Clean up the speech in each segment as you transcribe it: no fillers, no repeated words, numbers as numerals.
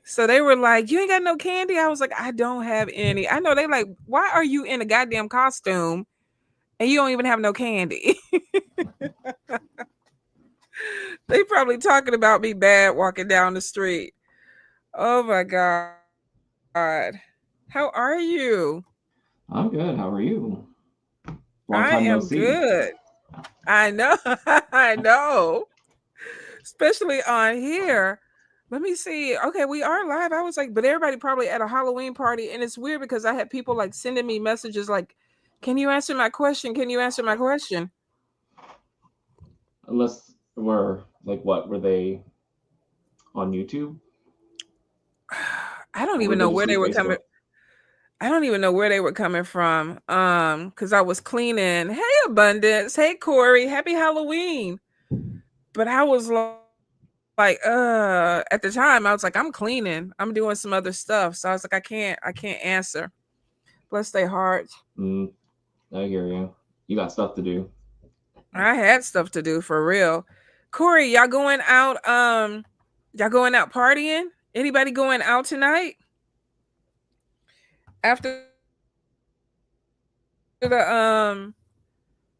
So they were like, "You ain't got no candy?" I was like, "I don't have any." I know they like, "Why are you in a goddamn costume and you don't even have no candy?" They probably talking about me bad walking down the street. Oh my God. How are you? I'm good. How are you? I Long time am no see. good. I know. I know. Especially on here. Let me see. Okay, we are live. I was like, but everybody probably at a Halloween party. And it's weird because I had people like sending me messages like, "Can you answer my question? Can you answer my question?" Unless we're like, what were they on YouTube I don't or were even they know just where they through were coming. Facebook? I don't even know where they were coming from. Because I was cleaning. Hey, Abundance. Hey, Corey. Happy Halloween. But I was like, at the time, I was like, I'm cleaning. I'm doing some other stuff. So I was like, I can't answer. Bless their hearts. Mm, I hear you. You got stuff to do. I had stuff to do for real. Corey, y'all going out partying? Anybody going out tonight? After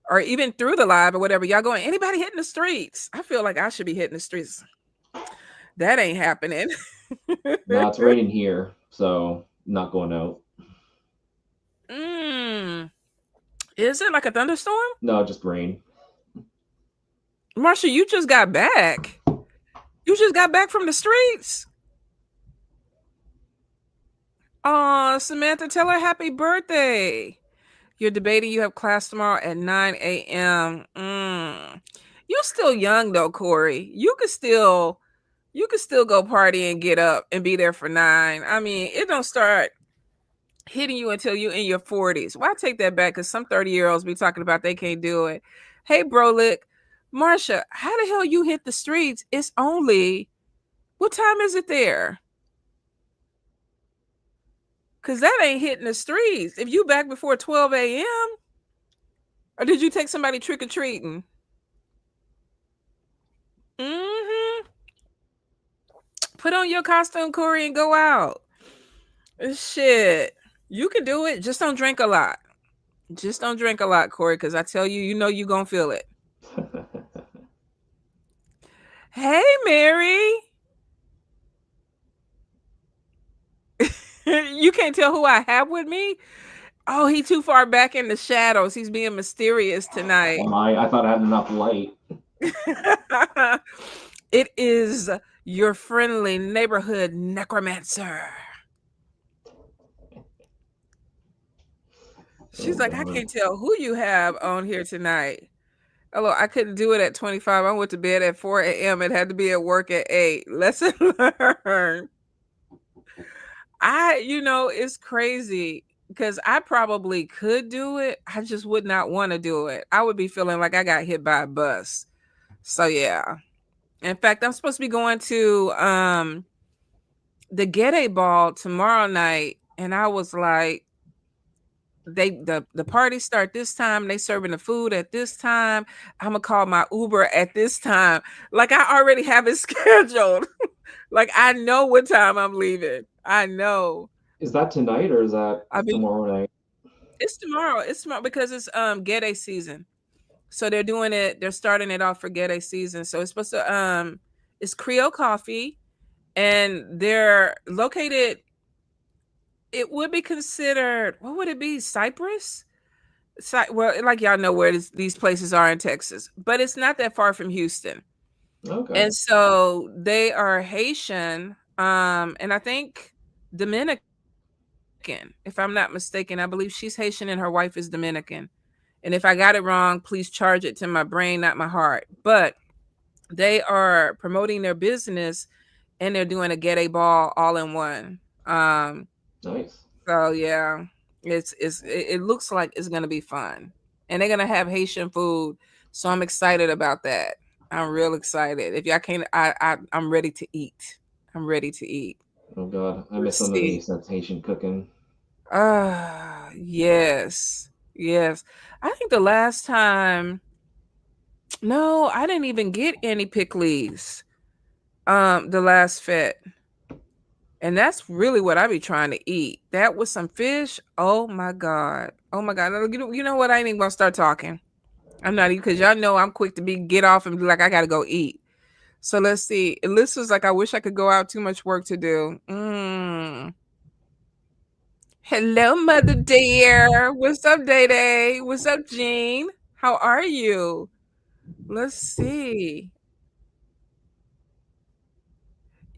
or even through the live or whatever, y'all going, anybody hitting the streets? I feel like I should be hitting the streets. That ain't happening. Now it's raining here, so not going out. mm. Is it like a thunderstorm? No, just rain. Marsha, you just got back. You just got back from the streets. Samantha, tell her happy birthday. You're debating. You have class tomorrow at 9 a.m. You're still young though, Corey. You could still go party and get up and be there for 9. I mean, it don't start hitting you until you in your 40s. Why take that back? Because some 30-year-olds be talking about they can't do it. Hey, Brolick, Marsha, how the hell you hit the streets? It's only what time is it there? Cause that ain't hitting the streets. If you back before 12 a.m. or did you take somebody trick or treating? Mm-hmm. Put on your costume, Corey, and go out. Shit. You can do it. Just don't drink a lot. Just don't drink a lot, Corey, because I tell you, you know you gonna feel it. Hey, Mary. You can't tell who I have with me? Oh, he too far back in the shadows. He's being mysterious tonight. Am I? I thought I had enough light. It is your friendly neighborhood necromancer. Oh She's like, I god. can't tell who you have on here tonight. Hello, I couldn't do it at 25. I went to bed at 4 a.m. It had to be at work at 8. Lesson learned. It's crazy because I probably could do it. I just would not want to do it. I would be feeling like I got hit by a bus. So yeah. In fact, I'm supposed to be going to the Get A Ball tomorrow night. And I was like, the party start this time, they serving the food at this time. I'm gonna call my Uber at this time. Like I already have it scheduled. Like I know what time I'm leaving. I know. Is that tonight or is that I mean, tomorrow night? it's tomorrow. It's tomorrow because it's Get A season. So they're starting it off for Get A season. So it's supposed to it's Creole coffee and they're located, it would be considered, what would it be? Cyprus? Well, like y'all know where these places are in Texas, but it's not that far from Houston. Okay. And so they are Haitian, and I think Dominican, if I'm not mistaken. I believe she's Haitian and her wife is Dominican. And if I got it wrong, please charge it to my brain, not my heart. But they are promoting their business and they're doing a Get A Ball all in one. Nice. So yeah, it looks like it's gonna be fun, and they're gonna have Haitian food. So I'm excited about that. I'm real excited. If y'all can't, I'm ready to eat. I'm ready to eat. Oh god. I miss Let's some of the see. sensation cooking. Yes, yes. I think the last time, no, I didn't even get any pickles. The last fit. And that's really what I be trying to eat. That with some fish. Oh my god. Oh my god. You know what? I ain't even gonna start talking. I'm not even, because y'all know I'm quick to get off and be like, I gotta go eat. So let's see. Alyssa's like, I wish I could go out. Too much work to do. Hello, mother dear. What's up, Day Day? What's up, Jean? How are you? Let's see.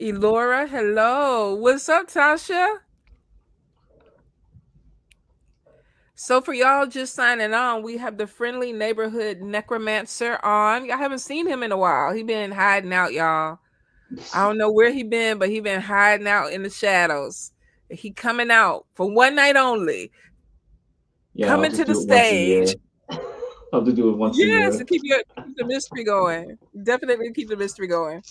Elora, hello. What's up, Tasha? So for y'all just signing on, we have the Friendly Neighborhood Necromancer on. I haven't seen him in a while. He been hiding out, y'all. I don't know where he been, but he been hiding out in the shadows. He coming out for one night only. Yeah, I'll Coming to just the do it once a stage. year. I'll just do it once a Yes, year. to keep the mystery going. Definitely keep the mystery going.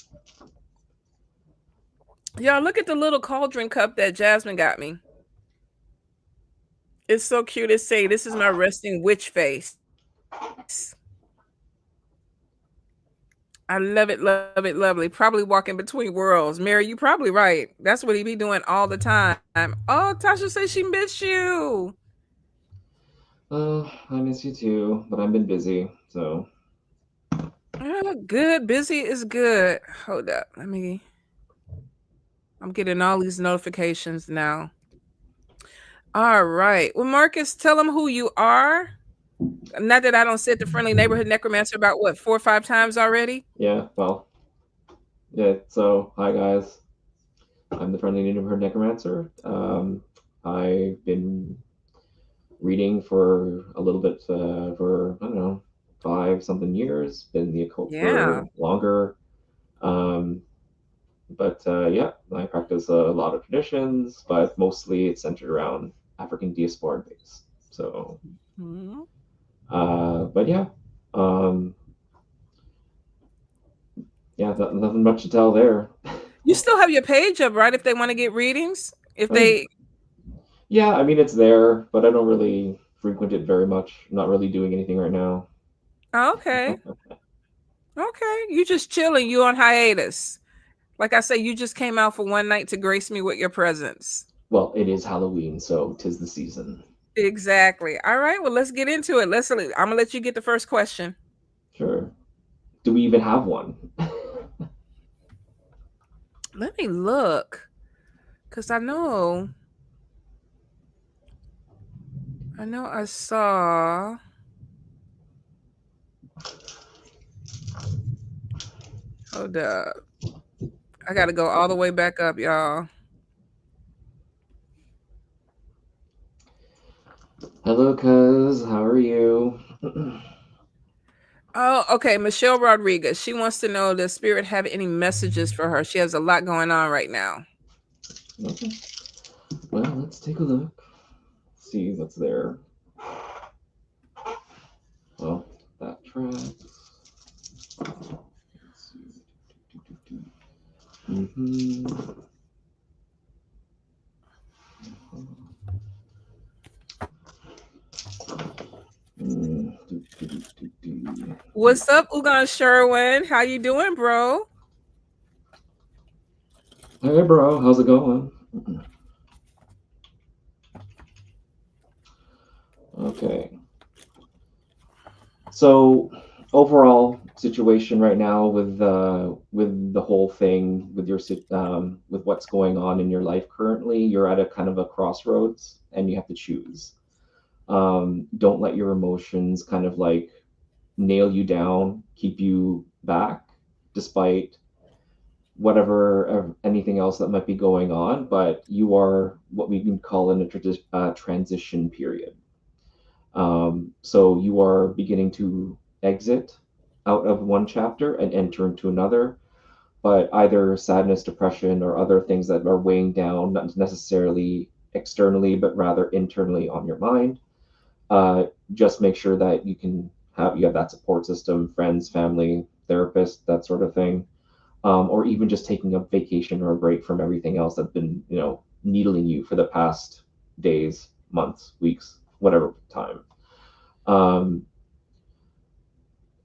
Y'all, look at the little cauldron cup that Jasmine got me. It's so cute. It say, "This is my resting witch face." I love it, love it, lovely. Probably walking between worlds. Mary, you probably right. That's what he be doing all the time. Oh, Tasha says she missed you. I miss you too, but I've been busy, so. Oh, good. Busy is good. Hold up. I'm getting all these notifications now. All right. Well, Marcus, tell them who you are. Not that I don't sit the Friendly Neighborhood Necromancer about what, 4 or 5 times already. Yeah, well, yeah, so, hi guys. I'm the Friendly Neighborhood Necromancer. I've been reading for a little bit for, I don't know, 5 something years, been in the occult Yeah. for longer. Um, but yeah, I practice a lot of traditions, but mostly it's centered around African diaspora base. So, Mhm. but yeah, um, yeah, nothing much to tell there. You still have your page up, right? If they want to get readings, if I, they. yeah, I mean it's there, but I don't really frequent it very much. I'm not really doing anything right now. Oh, okay, okay, you just chilling. You on hiatus. Like I say, you just came out for one night to grace me with your presence. Well, it is Halloween, so 'tis the season. Exactly. All right. Well, let's get into it. I'm gonna let you get the first question. Sure. Do we even have one? Let me look, cause I know, I saw. Hold up. I got to go all the way back up, y'all. Hello, cuz. How are you? Oh, okay. Michelle Rodriguez. She wants to know, does Spirit have any messages for her? She has a lot going on right now. Okay. Well, let's take a look. See what's there. Well, that tracks. Let's see. Mm-hmm. Mm, What's up, Ugan Sherwin? How you doing, bro? Hey, bro. How's it going? Okay. So overall situation right now with the whole thing with your with what's going on in your life currently, you're at a kind of a crossroads and you have to choose. Don't let your emotions kind of like nail you down, keep you back, despite whatever anything else that might be going on. But you are what we can call in a transition period. So you are beginning to exit out of one chapter and enter into another, but either sadness, depression, or other things that are weighing down, not necessarily externally, but rather internally on your mind. Just make sure that you have that support system, friends, family, therapist, that sort of thing, or even just taking a vacation or a break from everything else that's been needling you for the past days, months, weeks, whatever time. Um,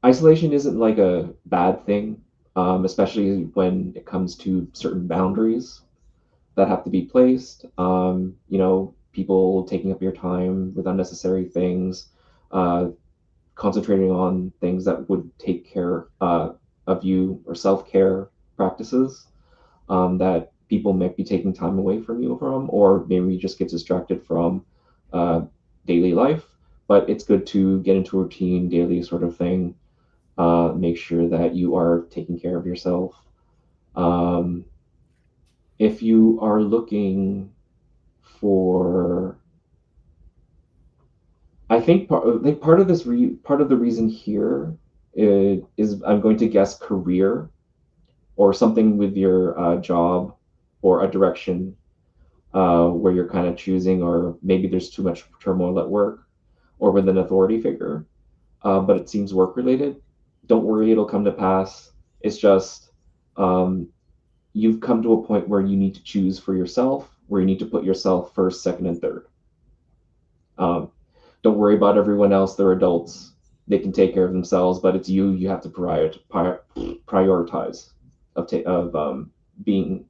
Isolation isn't like a bad thing, especially when it comes to certain boundaries. that have to be placed. People taking up your time with unnecessary things, uh, concentrating on things that would take care of you, or self care practices that people might be taking time away from you from, or maybe you just get distracted from uh, daily life. But it's good to get into a routine, daily sort of thing. Make sure that you are taking care of yourself. Um, if you are looking for, part of the reason here is, I'm going to guess, career, or something with your job, or a direction where you're kind of choosing, or maybe there's too much turmoil at work, or with an authority figure, but it seems work related. Don't worry, it'll come to pass. It's just, um, you've come to a point where you need to choose for yourself, where you need to put yourself first, second, and third. Um, don't worry about everyone else. They're adults. They can take care of themselves, but it's you. You have to prioritize of being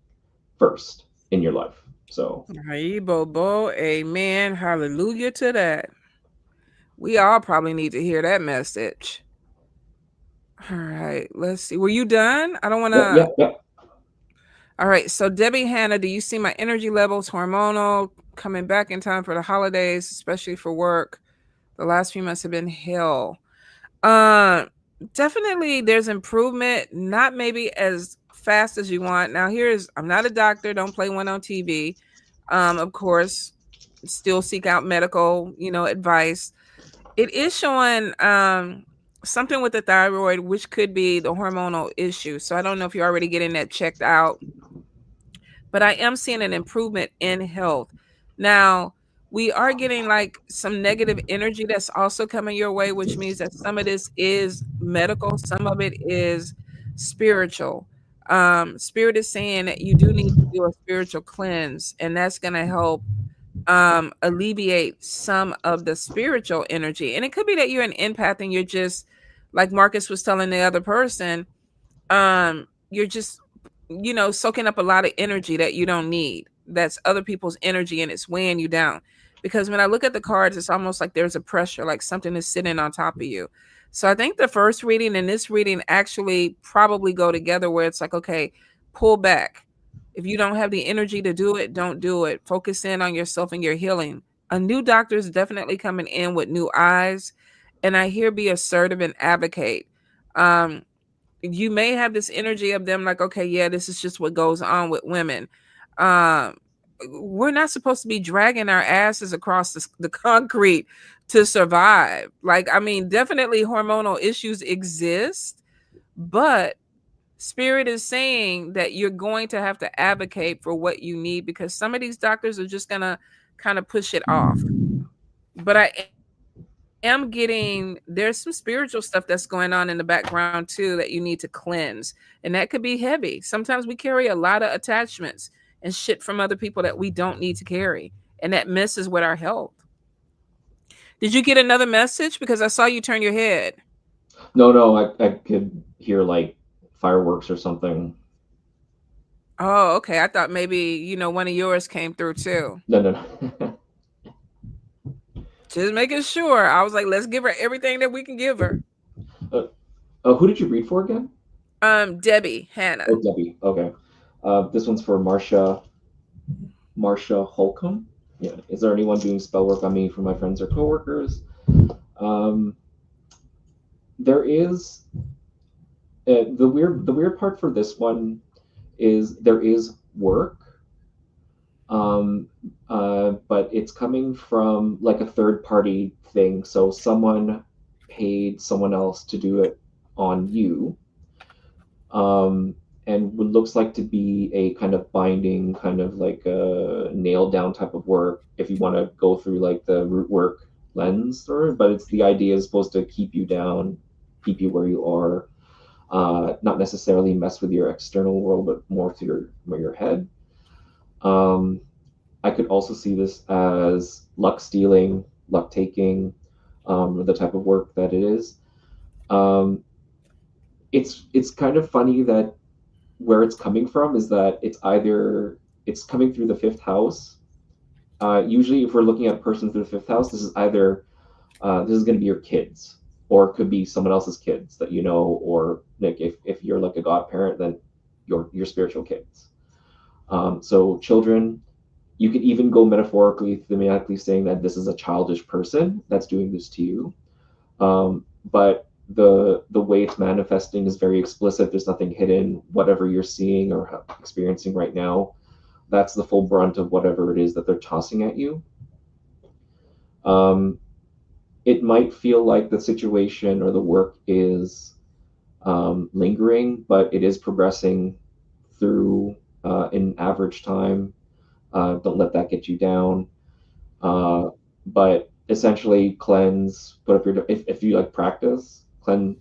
first in your life. So Hey, Bobo. Amen. Hallelujah to that. We all probably need to hear that message. All right, let's see. Were you done? I don't want yeah, yeah, to. yeah. All right, so Debbie Hannah, do you see my energy levels hormonal coming back in time for the holidays, especially for work? The last few months have been hell. Uh, Definitely there's improvement, not maybe as fast as you want. Now, I'm not a doctor, don't play one on TV. Of course, still seek out medical, advice. It is showing something with the thyroid, which could be the hormonal issue. So I don't know if you're already getting that checked out, but I am seeing an improvement in health. Now, we are getting like some negative energy that's also coming your way, which means that some of this is medical, some of it is spiritual. Spirit is saying that you do need to do a spiritual cleanse, and that's going to help alleviate some of the spiritual energy. And it could be that you're an empath and you're just, like Marcus was telling the other person, you're just, soaking up a lot of energy that you don't need. That's other people's energy and it's weighing you down. Because when I look at the cards, it's almost like there's a pressure, like something is sitting on top of you. So I think the first reading and this reading actually probably go together, where it's like, okay, pull back. If you don't have the energy to do it, don't do it. Focus in on yourself and your healing. A new doctor is definitely coming in with new eyes. And I hear be assertive and advocate. Um, you may have this energy of them like, okay, yeah, this is just what goes on with women. um we're not supposed to be dragging our asses across the concrete to survive. Like, I mean, definitely hormonal issues exist, but spirit is saying that you're going to have to advocate for what you need, because some of these doctors are just gonna kind of push it off. But I am getting, there's some spiritual stuff that's going on in the background too that you need to cleanse. And that could be heavy. Sometimes we carry a lot of attachments and shit from other people that we don't need to carry. And that messes with our health. Did you get another message? Because I saw you turn your head. No, no, I could hear like fireworks or something. Oh, okay. I thought maybe, one of yours came through too. No, no, no. Just making sure. I was like, let's give her everything that we can give her. uh, who did you read for again? Debbie, Oh, Hannah. Debbie. Okay. This one's for Marsha Holcomb. Yeah. Is there anyone doing spell work on me from my friends or coworkers? Um, there is the weird part for this one is there is work, um, but it's coming from like a third party thing. So someone paid someone else to do it on you, um, and what looks like to be a kind of binding, kind of like a nailed down type of work. If you want to go through like the root work lens, or but it's the idea is supposed to keep you down, keep you where you are, not necessarily mess with your external world, but more to your head. Um, I could also see this as luck stealing, luck taking, the type of work that it is. Um, it's kind of funny that where it's coming from is that it's either it's coming through the fifth house. Usually, if we're looking at a person through the fifth house, this is either this is going to be your kids, or it could be someone else's kids that you know, or like if you're like a godparent, then your spiritual kids. So children, you could even go metaphorically, thematically saying that this is a childish person that's doing this to you. But the way it's manifesting is very explicit. There's nothing hidden. Whatever you're seeing or experiencing right now, that's the full brunt of whatever it is that they're tossing at you. Um, it might feel like the situation or the work is lingering, but it is progressing through in average time. Don't let that get you down. But essentially, cleanse. Put up your if you like practice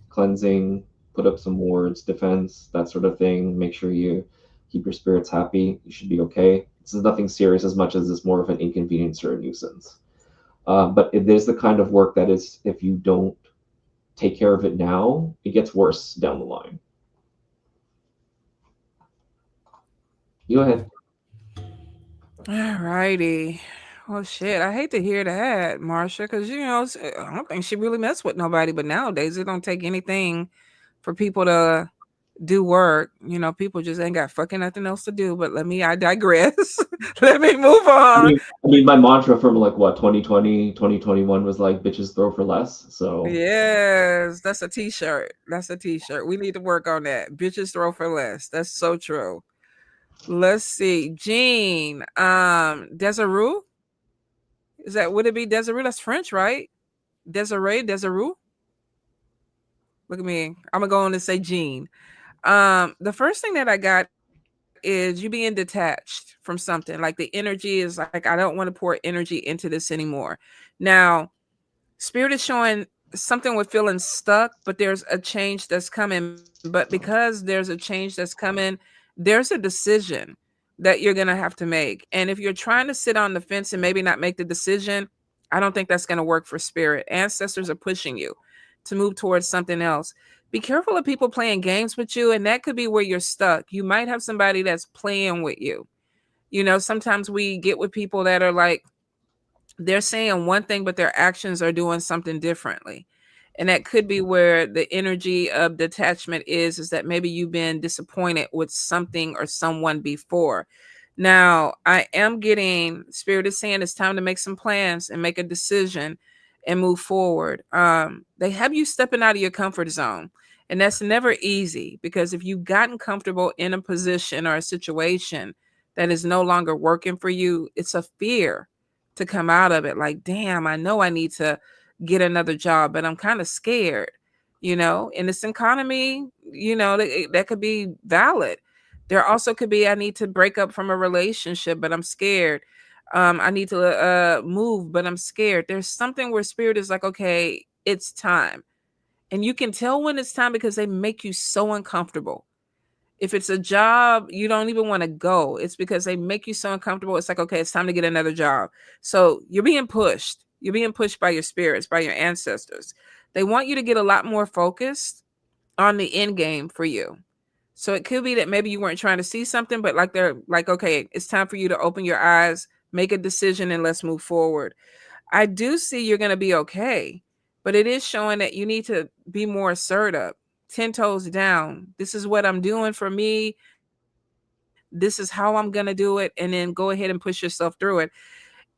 cleansing. Put up some wards, defense, that sort of thing. Make sure you keep your spirits happy. You should be okay. This is nothing serious as much as it's more of an inconvenience or a nuisance. But it is the kind of work that is, if you don't take care of it now, it gets worse down the line. You go ahead. All righty. Well, shit. I hate to hear that, Marsha, because I don't think she really messed with nobody. But nowadays, it don't take anything for people to do work. People just ain't got fucking nothing else to do. But I digress. Let me move I on. mean, I mean, my mantra from like what 2020, 2021 was like bitches throw for less. So Yes, that's a t-shirt. That's a t-shirt. We need to work on that. Bitches throw for less. That's so true. Let's see. Jean, Desiree? Would it be Desiree? That's French, right? Desiree? Look at me. I'm gonna go on and say Jean. The first thing that I got is you being detached from something. Like the energy is like, I don't want to pour energy into this anymore. Now, Spirit is showing something with feeling stuck, but there's a change that's coming. But because there's a change that's coming, there's a decision that you're going to have to make. And if you're trying to sit on the fence and maybe not make the decision, I don't think that's going to work for Spirit. Ancestors are pushing you to move towards something else. Be careful of people playing games with you, and that could be where you're stuck. You might have somebody that's playing with you. Sometimes we get with people that are like, they're saying one thing, but their actions are doing something differently. And that could be where the energy of detachment is that maybe you've been disappointed with something or someone before. Now, I am getting Spirit is saying it's time to make some plans and make a decision and move forward. They have you stepping out of your comfort zone. And that's never easy, because if you've gotten comfortable in a position or a situation that is no longer working for you, it's a fear to come out of it. Like, damn, I know I need to get another job, but I'm kind of scared, in this economy, that could be valid. There also could be, I need to break up from a relationship, but I'm scared. I need to move, but I'm scared. There's something where Spirit is like, okay, it's time. And you can tell when it's time because they make you so uncomfortable. If it's a job, you don't even want to go. It's because they make you so uncomfortable. It's like, okay, it's time to get another job. So you're being pushed. You're being pushed by your spirits, by your ancestors. They want you to get a lot more focused on the end game for you. So it could be that maybe you weren't trying to see something, but like they're like, okay, it's time for you to open your eyes, make a decision, and let's move forward. I do see you're going to be okay, but it is showing that you need to be more assertive. 10 toes down. This is what I'm doing for me. This is how I'm going to do it. And then go ahead and push yourself through it.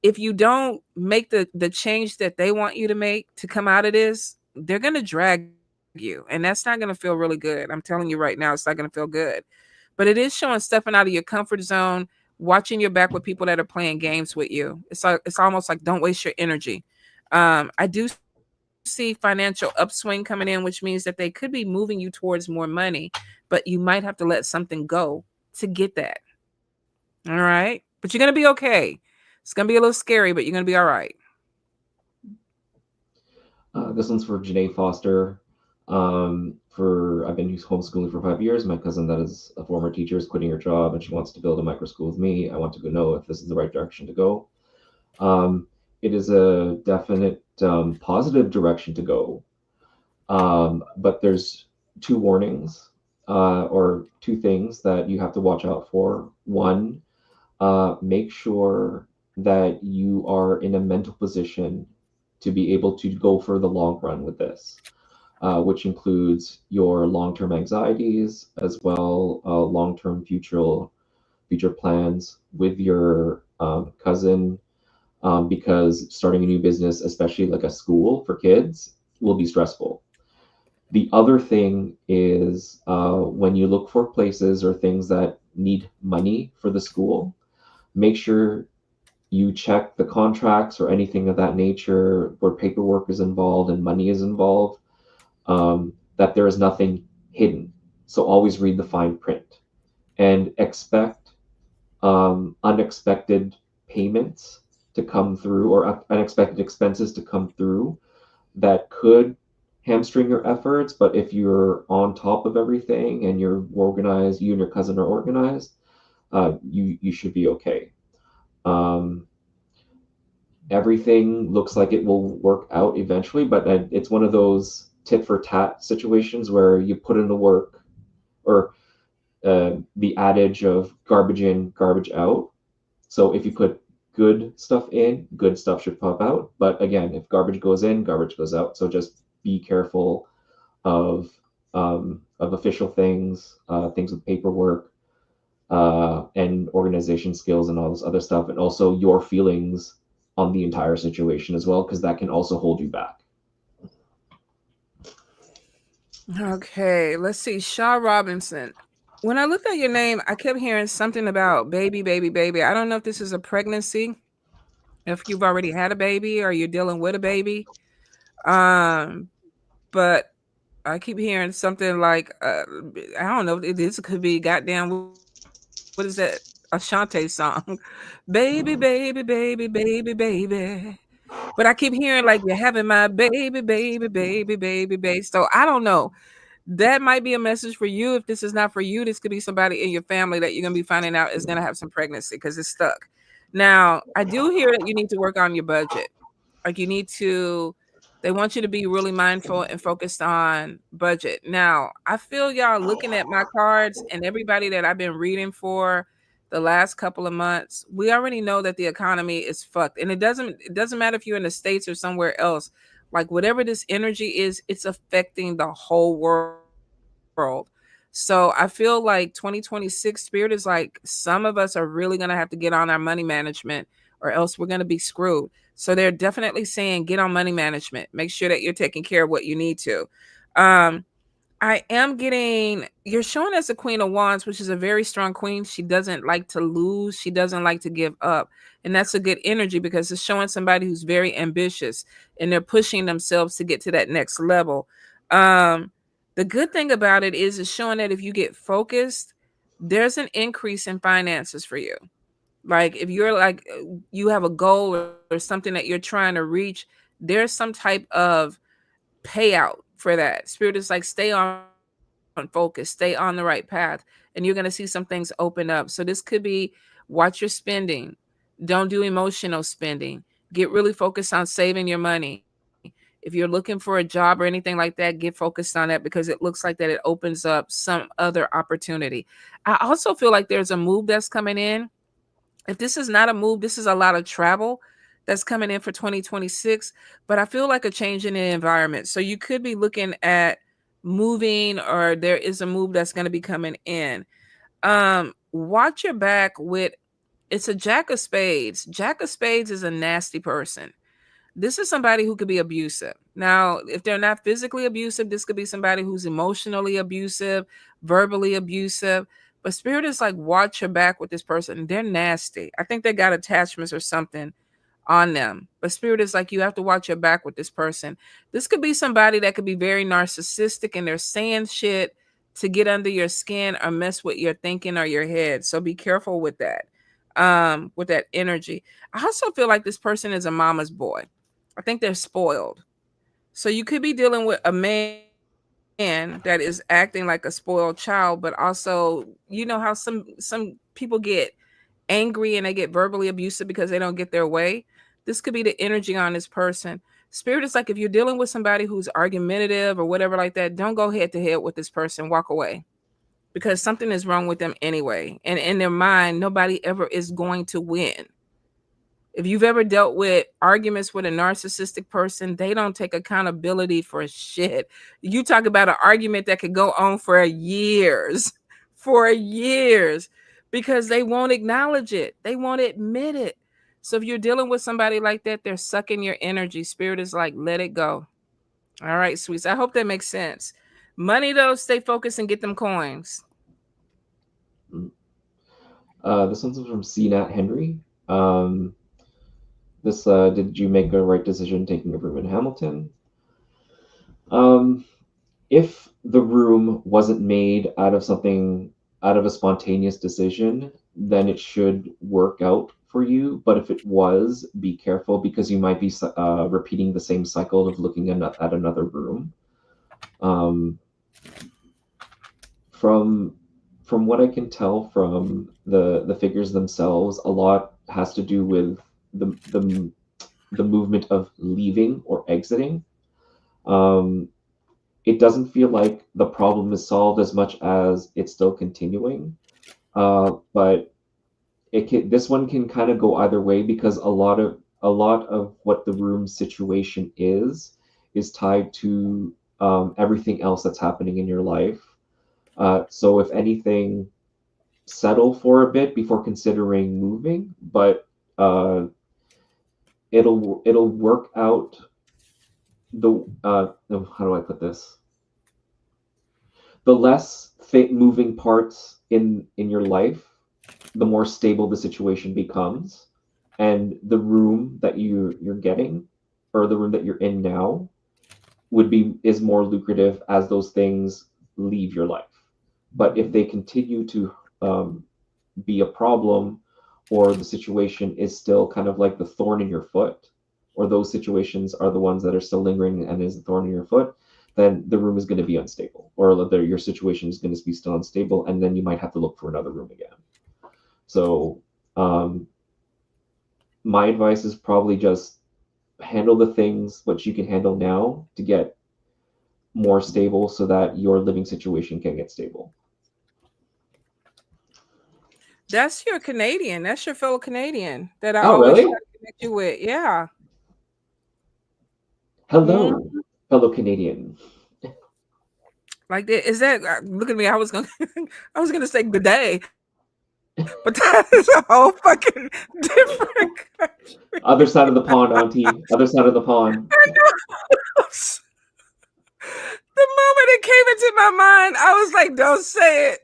If you don't make the change that they want you to make to come out of this, they're going to drag you. And that's not going to feel really good. I'm telling you right now, it's not going to feel good. But it is showing stepping out of your comfort zone, watching your back with people that are playing games with you. It's almost like, don't waste your energy. I do see financial upswing coming in, which means that they could be moving you towards more money, but you might have to let something go to get that. All right. But you're going to be okay. It's going to be a little scary, but you're going to be all right. this one's for Janae Foster. For I've been homeschooling for 5 years. My cousin that is a former teacher is quitting her job and she wants to build a micro school with me. I want to go know if this is the right direction to go. It is a definite positive direction to go. But there's two warnings or two things that you have to watch out for. One, make sure that you are in a mental position to be able to go for the long run with this, which includes your long-term anxieties as well, long-term future plans with your cousin, because starting a new business, especially like a school for kids, will be stressful. The other thing is when you look for places or things that need money for the school, make sure you check the contracts or anything of that nature where paperwork is involved and money is involved, that there is nothing hidden. So always read the fine print and expect unexpected payments to come through or unexpected expenses to come through that could hamstring your efforts. But if you're on top of everything and you're organized, you and your cousin are organized, you should be okay. Um, Everything looks like it will work out eventually, but it's one of those tit for tat situations where you put in the work, or the adage of garbage in, garbage out. So if you put good stuff in, good stuff should pop out. But again, if garbage goes in, garbage goes out. So just be careful of official things, things with paperwork, and organization skills and all this other stuff, and also your feelings on the entire situation as well, because that can also hold you back. Okay, let's see. Shaw Robinson. When I looked at your name, I kept hearing something about baby, baby, baby. I don't know if this is a pregnancy, if you've already had a baby or you're dealing with a baby. Um, but I keep hearing something like I don't know. This could be goddamn. What is that? Ashante song, baby, baby, baby, baby, baby. But I keep hearing like you're having my baby, baby, baby, baby, baby. So I don't know. That might be a message for you. If this is not for you, this could be somebody in your family that you're gonna be finding out is gonna have some pregnancy because it's stuck. Now, I do hear that you need to work on your budget. Like you need to, they want you to be really mindful and focused on budget. Now, I feel y'all looking at my cards and everybody that I've been reading for the last couple of months, we already know that the economy is fucked. And it doesn't matter if you're in the States or somewhere else. Like whatever this energy is, it's affecting the whole world. So I feel like 2026 spirit is like some of us are really going to have to get on our money management or else we're going to be screwed. So they're definitely saying get on money management. Make sure that you're taking care of what you need to. Um I am getting, you're showing us a Queen of Wands, which is a very strong queen. She doesn't like to lose, she doesn't like to give up. And that's a good energy because it's showing somebody who's very ambitious and they're pushing themselves to get to that next level. Um, the good thing about it is it's showing that if you get focused, there's an increase in finances for you. Like if you're like you have a goal or something that you're trying to reach, there's some type of payout for that. Spirit is like stay on focus, stay on the right path, and you're going to see some things open up. So this could be watch your spending. Don't do emotional spending. Get really focused on saving your money. If you're looking for a job or anything like that, get focused on that because it looks like that it opens up some other opportunity. I also feel like there's a move that's coming in. If this is not a move, this is a lot of travel that's coming in for 2026, but I feel like a change in the environment. So you could be looking at moving or there is a move that's going to be coming in. Watch your back with, it's a jack of spades. Jack of spades is a nasty person. This is somebody who could be abusive. Now, if they're not physically abusive, this could be somebody who's emotionally abusive, verbally abusive. But spirit is like, watch your back with this person. They're nasty. I think they got attachments or something on them. But spirit is like, you have to watch your back with this person. This could be somebody that could be very narcissistic and they're saying shit to get under your skin or mess with your thinking or your head. So be careful with that energy. I also feel like this person is a mama's boy. I think they're spoiled. So you could be dealing with a man that is acting like a spoiled child, but also, you know how some people get angry and they get verbally abusive because they don't get their way. This could be the energy on this person. Spirit is like if you're dealing with somebody who's argumentative or whatever like that, don't go head to head with this person. Walk away. because something is wrong with them anyway. And in their mind, nobody ever is going to win. If you've ever dealt with arguments with a narcissistic person, they don't take accountability for shit. You talk about an argument that could go on for years, for years, because they won't acknowledge it. They won't admit it. So if you're dealing with somebody like that, they're sucking your energy. Spirit is like, let it go. All right, sweets. I hope that makes sense. Money, though, stay focused and get them coins. This one's from CNAT Henry. This did you make a right decision taking a room in Hamilton? If the room wasn't made out of a spontaneous decision, then it should work out for you. But if it was, be careful because you might be repeating the same cycle of looking at another room. From what I can tell from the figures themselves, a lot has to do with the movement of leaving or exiting. It doesn't feel like the problem is solved as much as it's still continuing. But this one can kind of go either way because a lot of what the room situation is tied to everything else that's happening in your life. So if anything, settle for a bit before considering moving, but it'll work out. How do I put this? The less moving parts in your life, the more stable the situation becomes, and the room that you're getting, or the room that you're in now, is more lucrative as those things leave your life. But if they continue to be a problem, or the situation is still kind of like the thorn in your foot, or those situations are the ones that are still lingering and is the thorn in your foot, then the room is going to be unstable, or your situation is going to be still unstable, and then you might have to look for another room again. So my advice is probably just handle the things what you can handle now to get more stable so that your living situation can get stable. That's your Canadian. That's your fellow Canadian that I Oh, always really? try to connect you with. Yeah. Hello, Mm. fellow Canadian. Like that. Is that look at me? I was gonna I was gonna say good day, but that is a whole fucking different country. Other side of the pond, Auntie. Other side of the pond. I know. The moment it came into my mind, I was like, don't say it.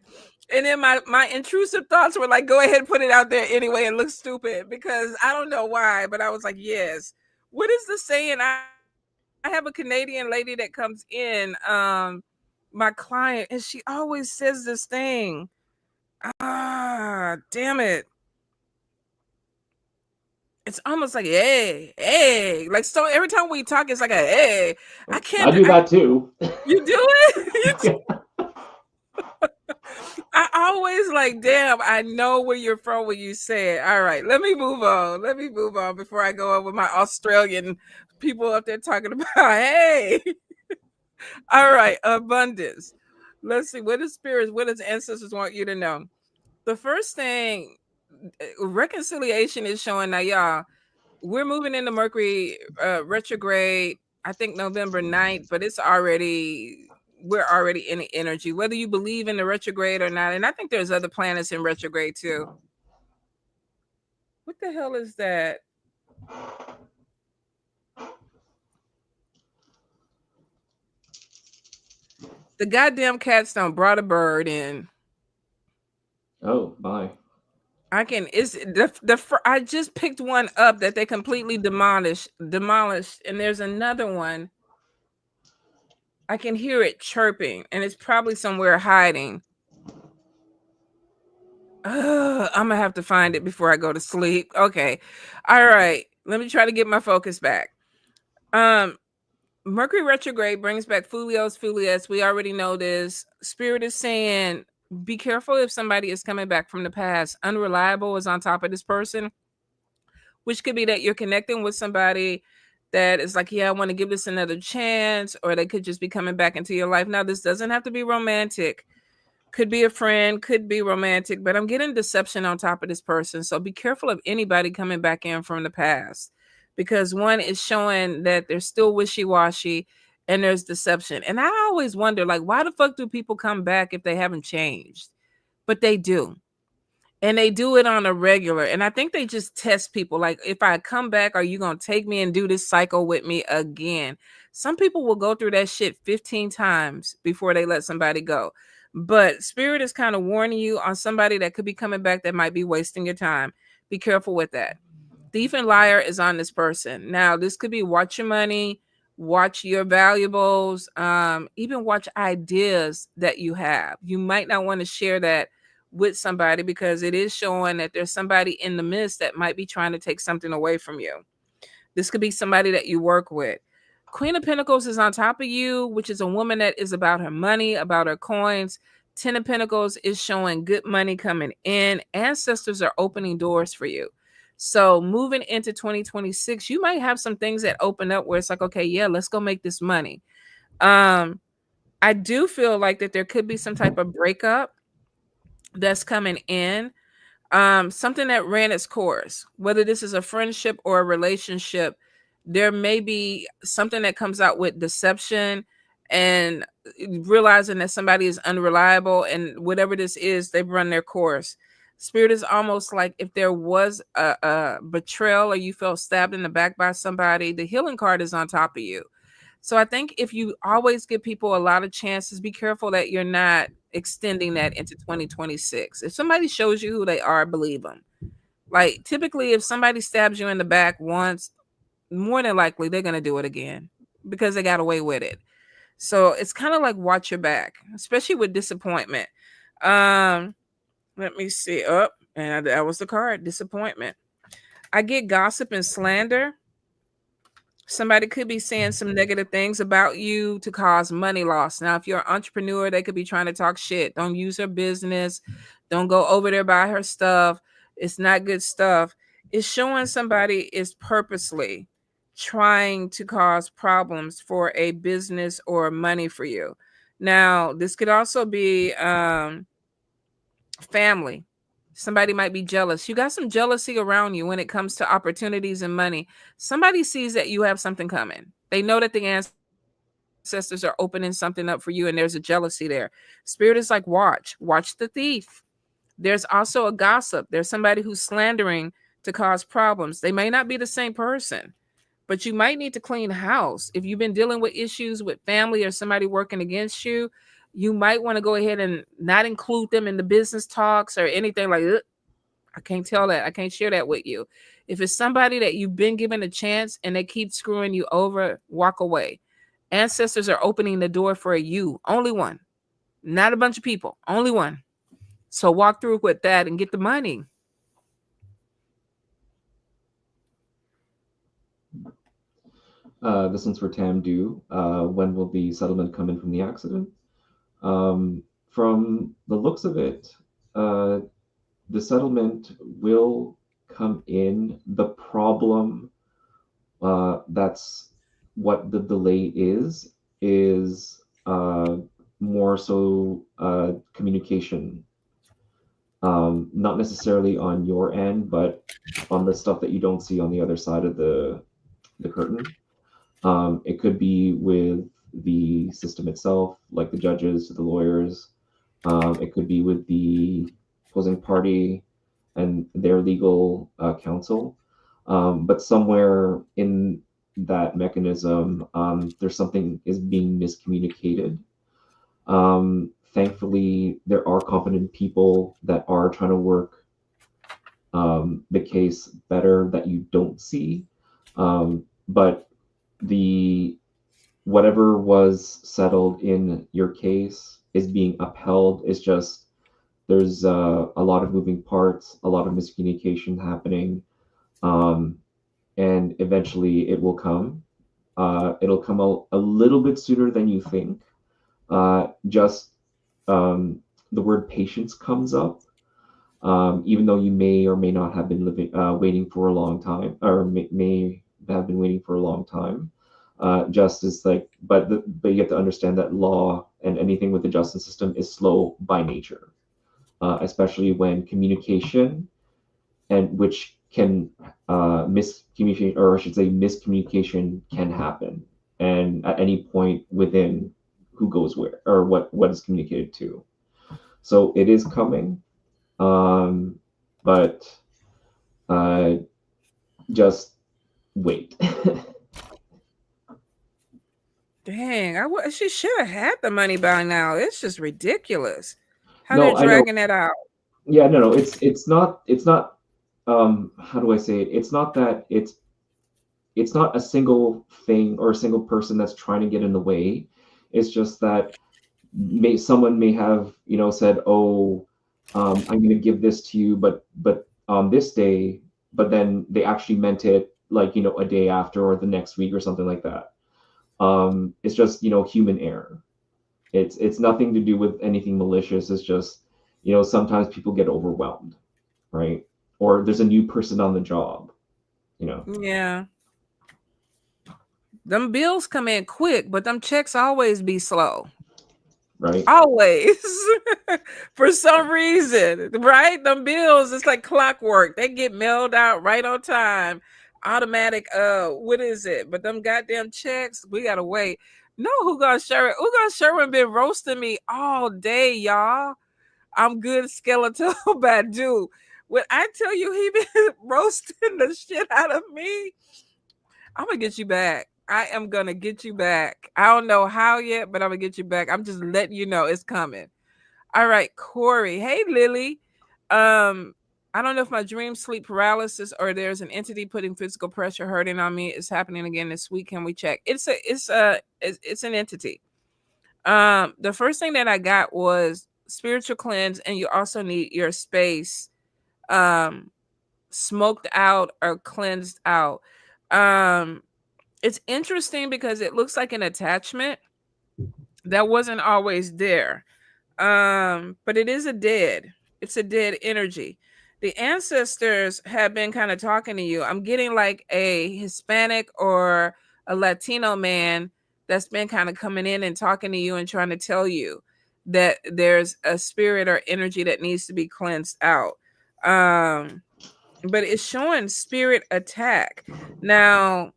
And then my intrusive thoughts were like, go ahead and put it out there anyway and look stupid because I don't know why, but I was like, yes. What is the saying? I have a Canadian lady that comes in, my client, and she always says this thing. Ah, damn it. It's almost like hey. Like so every time we talk, it's like a hey. I I can't do that too. you do it? I always like, damn, I know where you're from when you say it. All right, let me move on. Let me move on before I go up with my Australian people up there talking about, hey. All right, abundance. Let's see. What does spirits, what does ancestors want you to know? The first thing, reconciliation is showing now, y'all. We're moving into Mercury retrograde, I think November 9th, but we're already in the energy, whether you believe in the retrograde or not. And I think there's other planets in retrograde too. What the hell is that? The goddamn cats done brought a bird in. Oh, bye. I just picked one up that they completely demolished, and there's another one. I can hear it chirping, and it's probably somewhere hiding. I'm gonna have to find it before I go to sleep. Okay. All right. Let me try to get my focus back. Mercury retrograde brings back Fulios, Fulias. We already know this. Spirit is saying, be careful if somebody is coming back from the past. Unreliable is on top of this person, which could be that you're connecting with somebody that is like, yeah, I want to give this another chance, or they could just be coming back into your life. Now, this doesn't have to be romantic, Could be a friend, could be romantic, but I'm getting deception on top of this person. So be careful of anybody coming back in from the past, because one is showing that they're still wishy-washy and there's deception. And I always wonder, like, why the fuck do people come back if they haven't changed? But they do. And they do it on a regular. And I think they just test people. Like, if I come back, are you going to take me and do this cycle with me again? Some people will go through that shit 15 times before they let somebody go. But Spirit is kind of warning you on somebody that could be coming back that might be wasting your time. Be careful with that. Thief and liar is on this person. Now, this could be watch your money, watch your valuables, even watch ideas that you have. You might not want to share that with somebody because it is showing that there's somebody in the midst that might be trying to take something away from you. This could be somebody that you work with. Queen of Pentacles is on top of you, which is a woman that is about her money, about her coins. Ten of Pentacles is showing good money coming in. Ancestors are opening doors for you. So moving into 2026, you might have some things that open up where it's like, okay, yeah, let's go make this money. I do feel like that there could be some type of breakup that's coming in, something that ran its course, whether this is a friendship or a relationship. There may be something that comes out with deception and realizing that somebody is unreliable, and whatever this is, they've run their course. Spirit is almost like if there was a betrayal or you felt stabbed in the back by somebody, the healing card is on top of you. So I think if you always give people a lot of chances, be careful that you're not extending that into 2026. If somebody shows you who they are, believe them. Like, typically, if somebody stabs you in the back once, more than likely they're going to do it again because they got away with it. So it's kind of like watch your back, especially with disappointment. Let me see. Up, and that was the card, disappointment. I get gossip and slander. Somebody could be saying some negative things about you to cause money loss. Now, if you're an entrepreneur, they could be trying to talk shit. Don't use her business. Don't go over there buy her stuff. It's not good stuff. It's showing somebody is purposely trying to cause problems for a business or money for you. Now, this could also be family. Somebody might be jealous. You got some jealousy around you when it comes to opportunities and money. Somebody sees that you have something coming. They know that the ancestors are opening something up for you and there's a jealousy there. Spirit is like, watch the thief. There's also a gossip. There's somebody who's slandering to cause problems. They may not be the same person, but you might need to clean house. If you've been dealing with issues with family or somebody working against you, you might want to go ahead and not include them in the business talks or anything like that. I can't tell that. I can't share that with you. If it's somebody that you've been given a chance and they keep screwing you over, walk away. Ancestors are opening the door for you. Only one. Not a bunch of people. Only one. So walk through with that and get the money. This one's for Tam Du. When will the settlement come in from the accident? From the looks of it, the settlement will come in. The problem, that's what the delay is more so communication. Not necessarily on your end, but on the stuff that you don't see on the other side of the curtain. It could be with the system itself, like the judges, the lawyers. It could be with the opposing party and their legal counsel. But somewhere in that mechanism, there's something is being miscommunicated. Thankfully, there are competent people that are trying to work the case better that you don't see. But the whatever was settled in your case is being upheld. It's just there's a lot of moving parts, a lot of miscommunication happening, and eventually it will come. It'll come a little bit sooner than you think. Just the word patience comes up, even though you may or may not have been waiting for a long time, or may have been waiting for a long time. Justice, like, but you have to understand that law and anything with the justice system is slow by nature, especially when communication and which can miscommunication, or I should say miscommunication can happen, and at any point within who goes where or what is communicated to. So it is coming, but uh, just wait. Dang, she should have had the money by now. It's just ridiculous how they're No, I know. dragging it out. Yeah, no, it's not. How do I say it? It's not that it's not a single thing or a single person that's trying to get in the way. It's just that someone may have said, "Oh, I'm going to give this to you, but on this day," but then they actually meant it like a day after or the next week or something like that. It's just human error. It's nothing to do with anything malicious. It's just sometimes people get overwhelmed, right? Or there's a new person on the job, you know, Yeah. Them bills come in quick, but them checks always be slow. right? Always. For some reason, right? Them bills, it's like clockwork. They get mailed out right on time. Automatic, what is it? But them goddamn checks, we gotta wait. No, Hugo Sherman been roasting me all day, y'all. I'm good, skeletal Badu. When I tell you he been roasting the shit out of me, I'm gonna get you back. I am gonna get you back. I don't know how yet, but I'm gonna get you back. I'm just letting you know it's coming. All right, Corey. Hey, Lily. Um, I don't know if my dream sleep paralysis or there's an entity putting physical pressure hurting on me is happening again this week. Can we check? It's an entity. The first thing that I got was spiritual cleanse, and you also need your space um smoked out or cleansed out. Um, it's interesting because it looks like an attachment that wasn't always there. But it is a dead. It's a dead energy. The ancestors have been kind of talking to you. I'm getting like a Hispanic or a Latino man that's been kind of coming in and talking to you and trying to tell you that there's a spirit or energy that needs to be cleansed out. Um, but it's showing spirit attack. Now,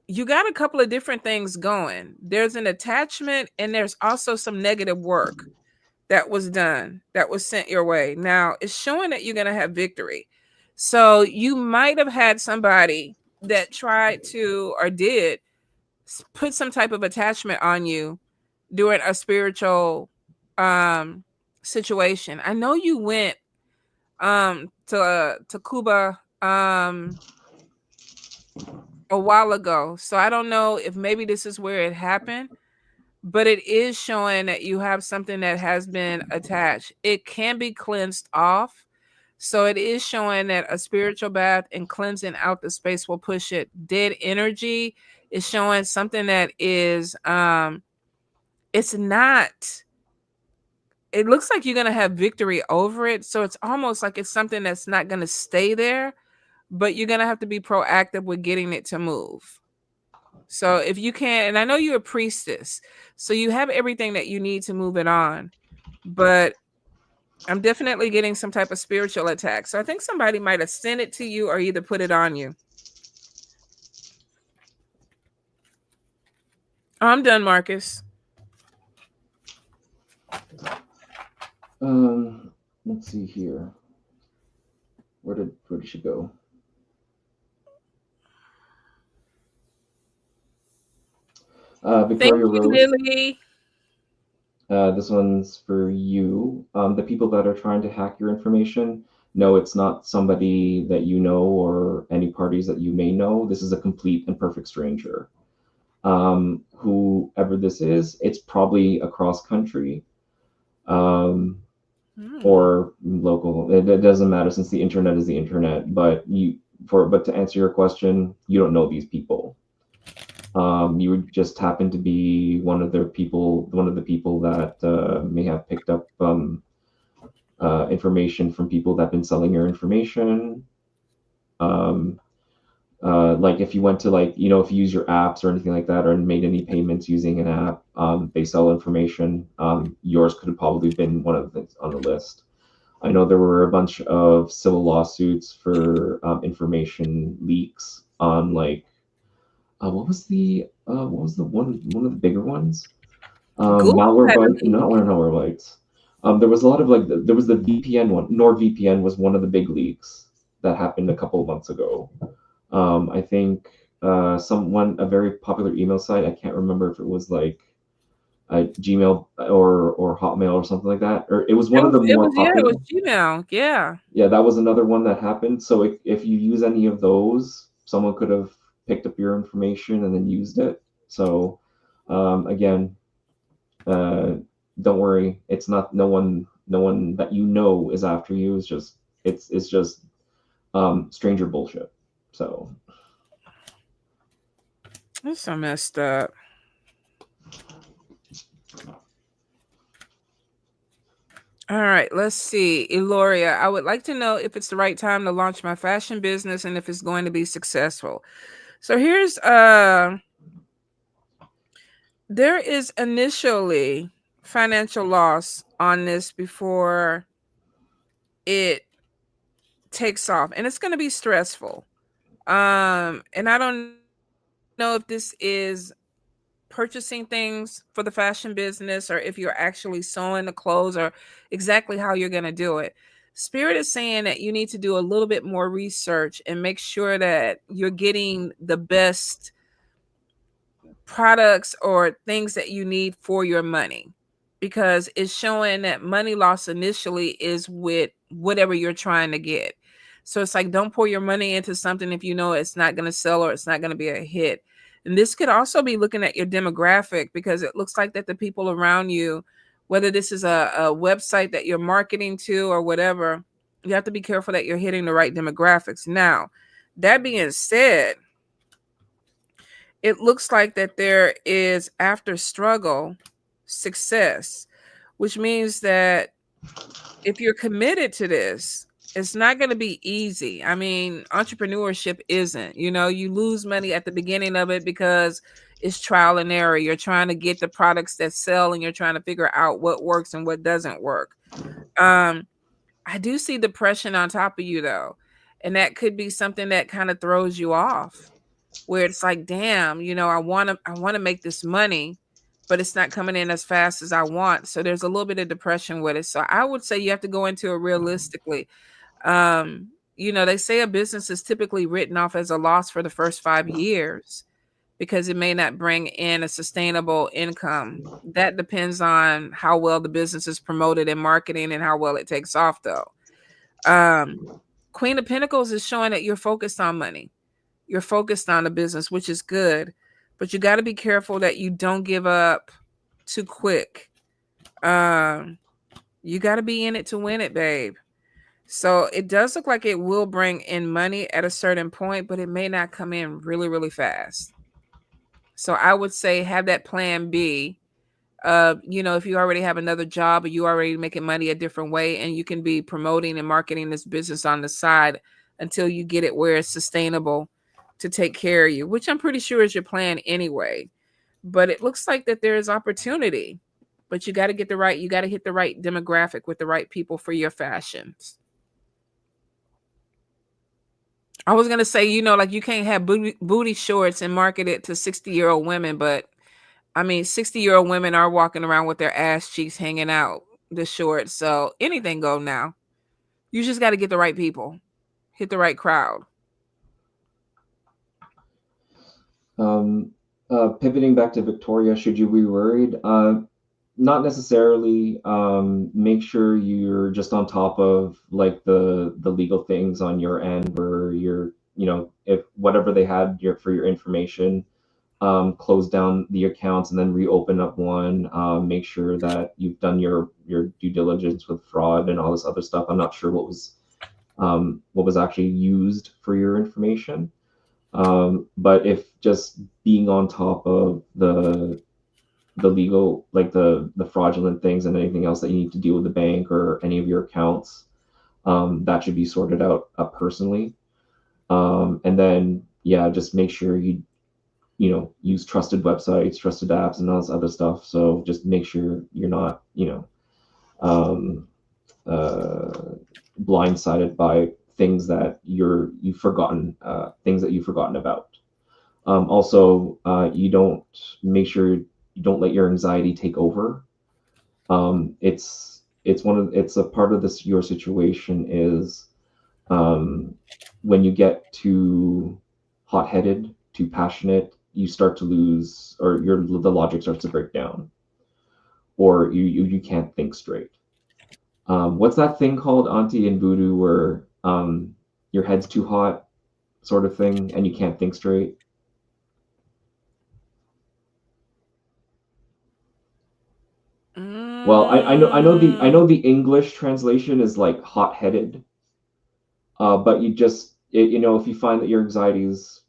you got a couple of different things going. There's an attachment and there's also some negative work that was done, that was sent your way. Now, it's showing that you're going to have victory. So, you might have had somebody that tried to or did put some type of attachment on you during a spiritual situation. I know you went to Cuba a while ago. So I don't know if maybe this is where it happened, but it is showing that you have something that has been attached. It can be cleansed off. So it is showing that a spiritual bath and cleansing out the space will push it. Dead energy is showing something that is it's not, it looks like you're going to have victory over it. So it's almost like it's something that's not going to stay there, but you're going to have to be proactive with getting it to move. So if you can, and I know you're a priestess, so you have everything that you need to move it on, but I'm definitely getting some type of spiritual attack. So I think somebody might have sent it to you or either put it on you. I'm done, Marcus. Let's see here. Where did she go? Thank Victoria you, Rose. Lily. This one's for you. The people that are trying to hack your information, no, it's not somebody that you know or any parties that you may know. This is a complete and perfect stranger. Whoever this is, it's probably across country or local. It doesn't matter since the internet is the internet. But to answer your question, you don't know these people. You would just happen to be one of the people that may have picked up information from people that have been selling your information. Um, Like if you went to like, you know, if you use your apps or anything like that, or made any payments using an app, they sell information. Yours could have probably been one of the things on the list. I know there were a bunch of civil lawsuits for information leaks on like what was the one of the bigger ones? Google had a Malwarebytes, leak. not Malwarebytes. There was a lot of like there was the VPN one. NordVPN was one of the big leaks that happened a couple of months ago. I think someone a very popular email site. I can't remember if it was like Gmail or Hotmail or something like that. Or it was one of the It more was yeah, it popular. was Gmail. Yeah. Yeah, that was another one that happened. So if you use any of those, someone could have picked up your information and then used it. So again, uh, don't worry. It's not no one that you know is after you. It's just stranger bullshit. So That's so messed up. All right, let's see. Eloria, I would like to know if it's the right time to launch my fashion business and if it's going to be successful. So here's there is initially financial loss on this before it takes off, and it's going to be stressful. And I don't know if this is purchasing things for the fashion business or if you're actually sewing the clothes or exactly how you're going to do it. Spirit is saying that you need to do a little bit more research and make sure that you're getting the best products or things that you need for your money, because it's showing that money loss initially is with whatever you're trying to get. So it's like, don't pour your money into something if you know it's not going to sell or it's not going to be a hit. And this could also be looking at your demographic, because it looks like that the people around you, whether this is a website that you're marketing to or whatever, you have to be careful that you're hitting the right demographics. Now, that being said, it looks like that there is, after struggle, success, which means that if you're committed to this, it's not going to be easy. I mean, entrepreneurship isn't, you lose money at the beginning of it because it's trial and error. You're trying to get the products that sell and you're trying to figure out what works and what doesn't work. Um, I do see depression on top of you though. And that could be something that kind of throws you off, where it's like, damn, I want to make this money, but it's not coming in as fast as I want. So there's a little bit of depression with it. So I would say you have to go into it realistically. They say a business is typically written off as a loss for the first 5 years because it may not bring in a sustainable income. That depends on how well the business is promoted in marketing and how well it takes off, though. Um, Queen of Pentacles is showing that you're focused on money. You're focused on the business, which is good, but you got to be careful that you don't give up too quick. You got to be in it to win it, babe. So it does look like it will bring in money at a certain point, but it may not come in really, really fast. So I would say have that plan B. If you already have another job or you already making money a different way, and you can be promoting and marketing this business on the side until you get it where it's sustainable to take care of you, which I'm pretty sure is your plan anyway. But it looks like that there is opportunity, but you got to you got to hit the right demographic with the right people for your fashions. I was going to say, like you can't have booty shorts and market it to 60-year-old women, but I mean, 60-year-old women are walking around with their ass cheeks hanging out the shorts. So anything go now. You just got to get the right people, hit the right crowd. Pivoting back to Victoria, should you be worried? Not necessarily. Make sure you're just on top of like the legal things on your end, where you're, if whatever they had for your information, close down the accounts and then reopen up one. Make sure that you've done your due diligence with fraud and all this other stuff. I'm not sure what was actually used for your information. But if just being on top of the legal, like the fraudulent things and anything else that you need to deal with the bank or any of your accounts, that should be sorted out personally. And then yeah, just make sure you use trusted websites, trusted apps, and all this other stuff. So just make sure you're not um, uh, blindsided by things that you've forgotten, things that you've forgotten about. Also, you don't make sure you don't let your anxiety take over. It's a part of this your situation is um, when you get too hot-headed, too passionate, you start to lose, or the logic starts to break down, or you can't think straight. What's that thing called, Auntie, in voodoo, where your head's too hot, sort of thing, and you can't think straight? Well, I Mm, know the English translation is like hot-headed, but if you find that your anxiety is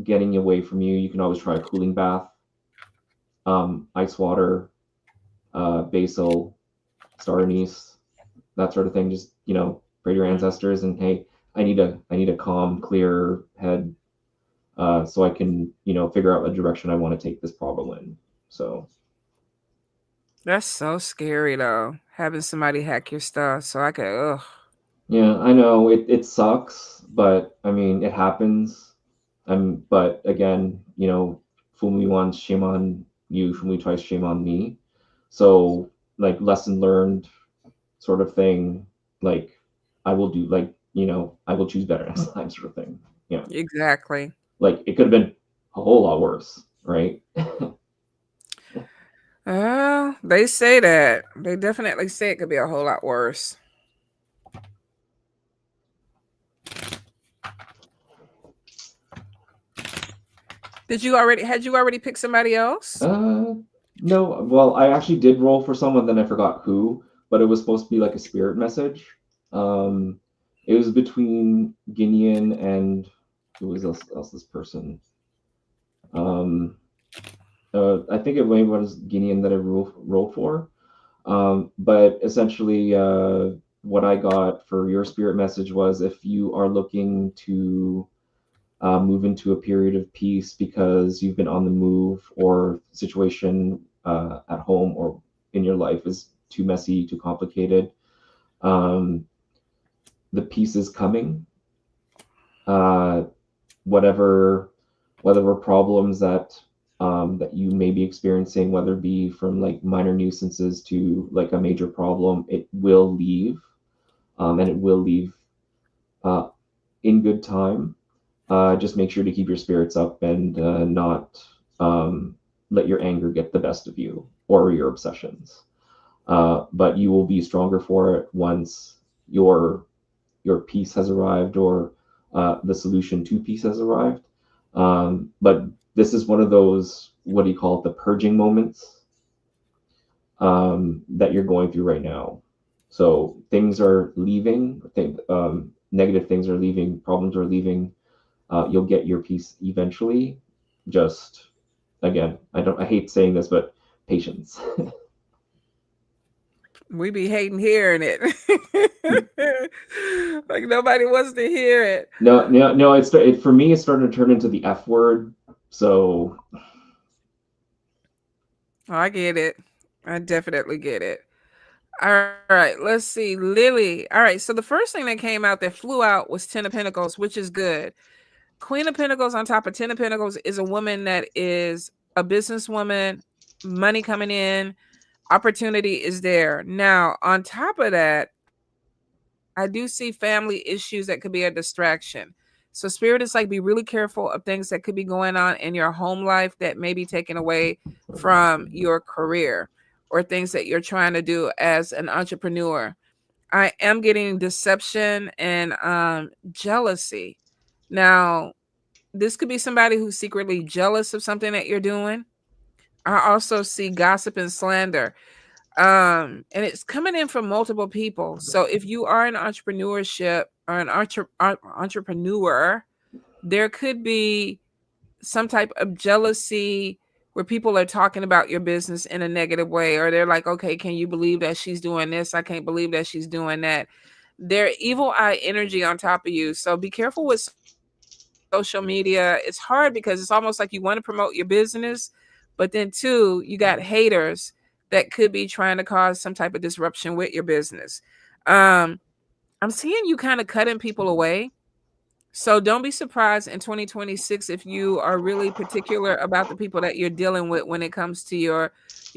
getting away from you, you can always try a cooling bath, ice water, basil, star anise, that sort of thing. Just pray to your mm, ancestors and, hey, I need a calm, clear head, so I can figure out the direction I want to take this problem in. So that's so scary though. Having somebody hack your stuff, so I could. Ugh. yeah, I know it sucks, but I mean it happens. But again, fool me once, shame on you. Fool me twice, shame on me. So like lesson learned, sort of thing. Like I will do like I will choose better next time, sort of thing. Yeah, Exactly. like it could have been a whole lot worse, right? They say that. They definitely say it could be a whole lot worse. Had you already picked somebody else? Uh, no. Well, I actually did roll for someone, then I forgot who, but it was supposed to be like a spirit message. Um, it was between Guinean and who was else this person? Um, I think it maybe was Guinean that I rolled for. But essentially, what I got for your spirit message was if you are looking to move into a period of peace because you've been on the move, or situation at home or in your life is too messy, too complicated, um, the peace is coming. Uh, whatever whatever problems that you may be experiencing, whether it be from like minor nuisances to like a major problem, it will leave, and it will leave uh, in good time. Just make sure to keep your spirits up and not um, let your anger get the best of you or your obsessions. But you will be stronger for it once your your peace has arrived, or the solution to peace has arrived. But this is one of those, what do you call it, the purging moments that you're going through right now. So things are leaving, negative things are leaving, problems are leaving. You'll get your peace eventually. Just again, I hate saying this, but patience. We be hating hearing it. Like nobody wants to hear it. No, no, no. For me. It's starting to turn into the F word. So Oh, I get it. I definitely get it. All right, let's see. Lily. All right, so the first thing that came out that flew out was 10 of Pentacles, which is good. Queen of Pentacles on top of 10 of Pentacles is a woman that is a businesswoman, money coming in, opportunity is there. Now, on top of that, I do see family issues that could be a distraction. So, Spirit is like, be really careful of things that could be going on in your home life that may be taken away from your career or things that you're trying to do as an entrepreneur. I am getting deception and jealousy. Now, this could be somebody who's secretly jealous of something that you're doing. I also see gossip and slander. And it's coming in from multiple people. So if you are an entrepreneurship or an entrepreneur, there could be some type of jealousy where people are talking about your business in a negative way, or they're like, okay, can you believe that she's doing this? I can't believe that she's doing that. They're evil eye energy on top of you. So be careful with certain people social media, it's hard because it's almost like you want to promote your business, but then too, you got haters that could be trying to cause some type of disruption with your business. Um, I'm seeing you kind of cutting people away. So don't be surprised in 2026 if you are really particular about the people that you're dealing with when it comes to your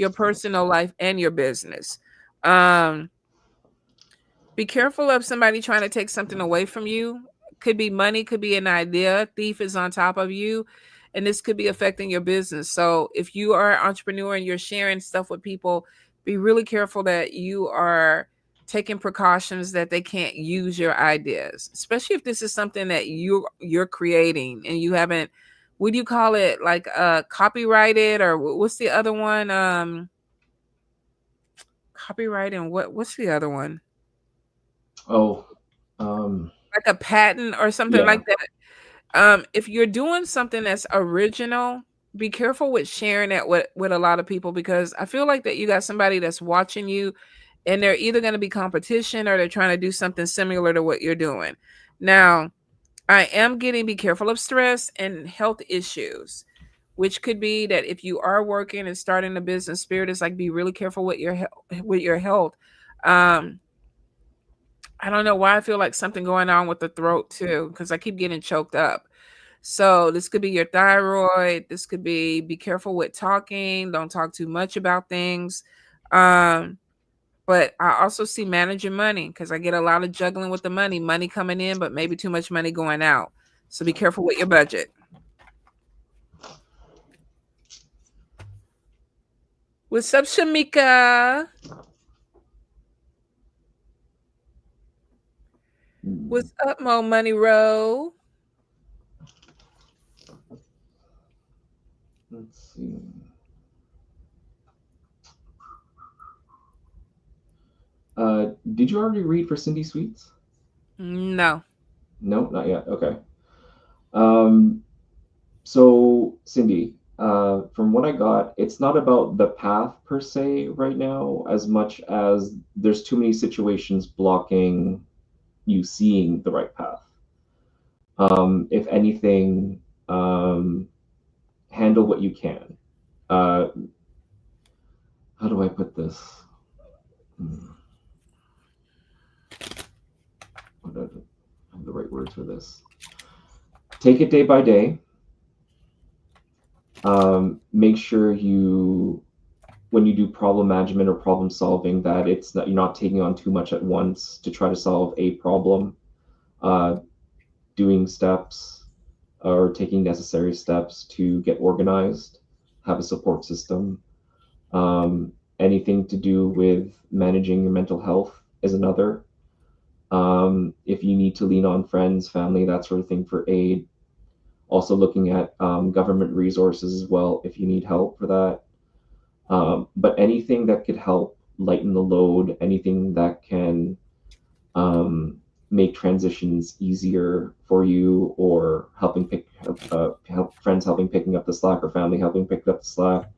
personal life and your business. Um, be careful of somebody trying to take something away from you. Could be money, could be an idea. Thief is on top of you, and this could be affecting your business. So if you are an entrepreneur and you're sharing stuff with people, be really careful that you are taking precautions that they can't use your ideas, especially if this is something that you're creating and you haven't, what do you call it, like copyrighted, or what's the other one? Copyright, and what's the other one? Oh, um, Like a patent or something yeah. like that. If you're doing something that's original, be careful with sharing it with a lot of people, because I feel like that you got somebody that's watching you, and they're either going to be competition or they're trying to do something similar to what you're doing. Now, I am getting be careful of stress and health issues, which could be that if you are working and starting a business, spirit is like be really careful with your health. Um, I don't know why I feel like something going on with the throat too, because I keep getting choked up. So this could be your thyroid. This could be careful with talking. Don't talk too much about things. Um, but I also see managing money, because I get a lot of juggling with the money coming in, but maybe too much money going out. So be careful with your budget. What's up, Shamika? Hmm, What's up, Mo Money Row? let's see. Did you already read for Cindy Sweets? No. No, not yet. Okay. Um, so Cindy, from what I got, it's not about the path per se right now, as much as there's too many situations blocking you seeing the right path. If anything, um, handle what you can. Uh, how do I put this? Hmm, what do I have the right words for this? Take it day by day. Make sure you, when you do problem management or problem solving, that it's not, you're not taking on too much at once to try to solve a problem. Uh, Doing steps or taking necessary steps to get organized, have a support system. Anything to do with managing your mental health is another. If you need to lean on friends, family, that sort of thing for aid. Also looking at government resources as well if you need help for that. But anything that could help lighten the load, anything that can um, make transitions easier for you, or help friends helping picking up the slack, or family helping pick up the slack,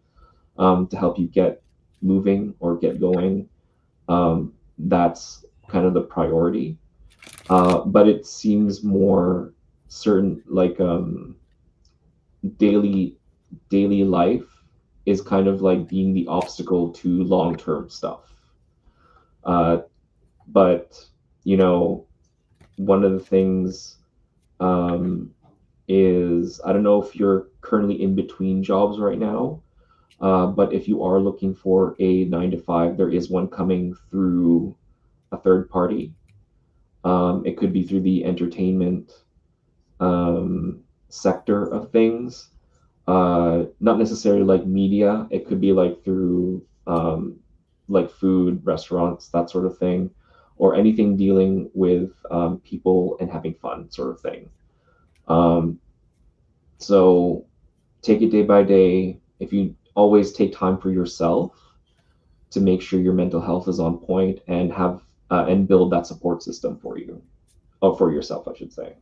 to help you get moving or get going. That's kind of the priority. But it seems more certain, like daily daily life is kind of like being the obstacle to long term stuff. Uh, but you know, one of the things um, is, I don't know if you're currently in between jobs right now, but if you are looking for a 9 to 5, there is one coming through a third party. It could be through the entertainment um, sector of things, not necessarily like media. It could be like through like food, restaurants, that sort of thing, or anything dealing with people and having fun, sort of thing. Um, so take it day by day. If you always take time for yourself to make sure your mental health is on point, and have and build that support system for you, or for yourself, I should say.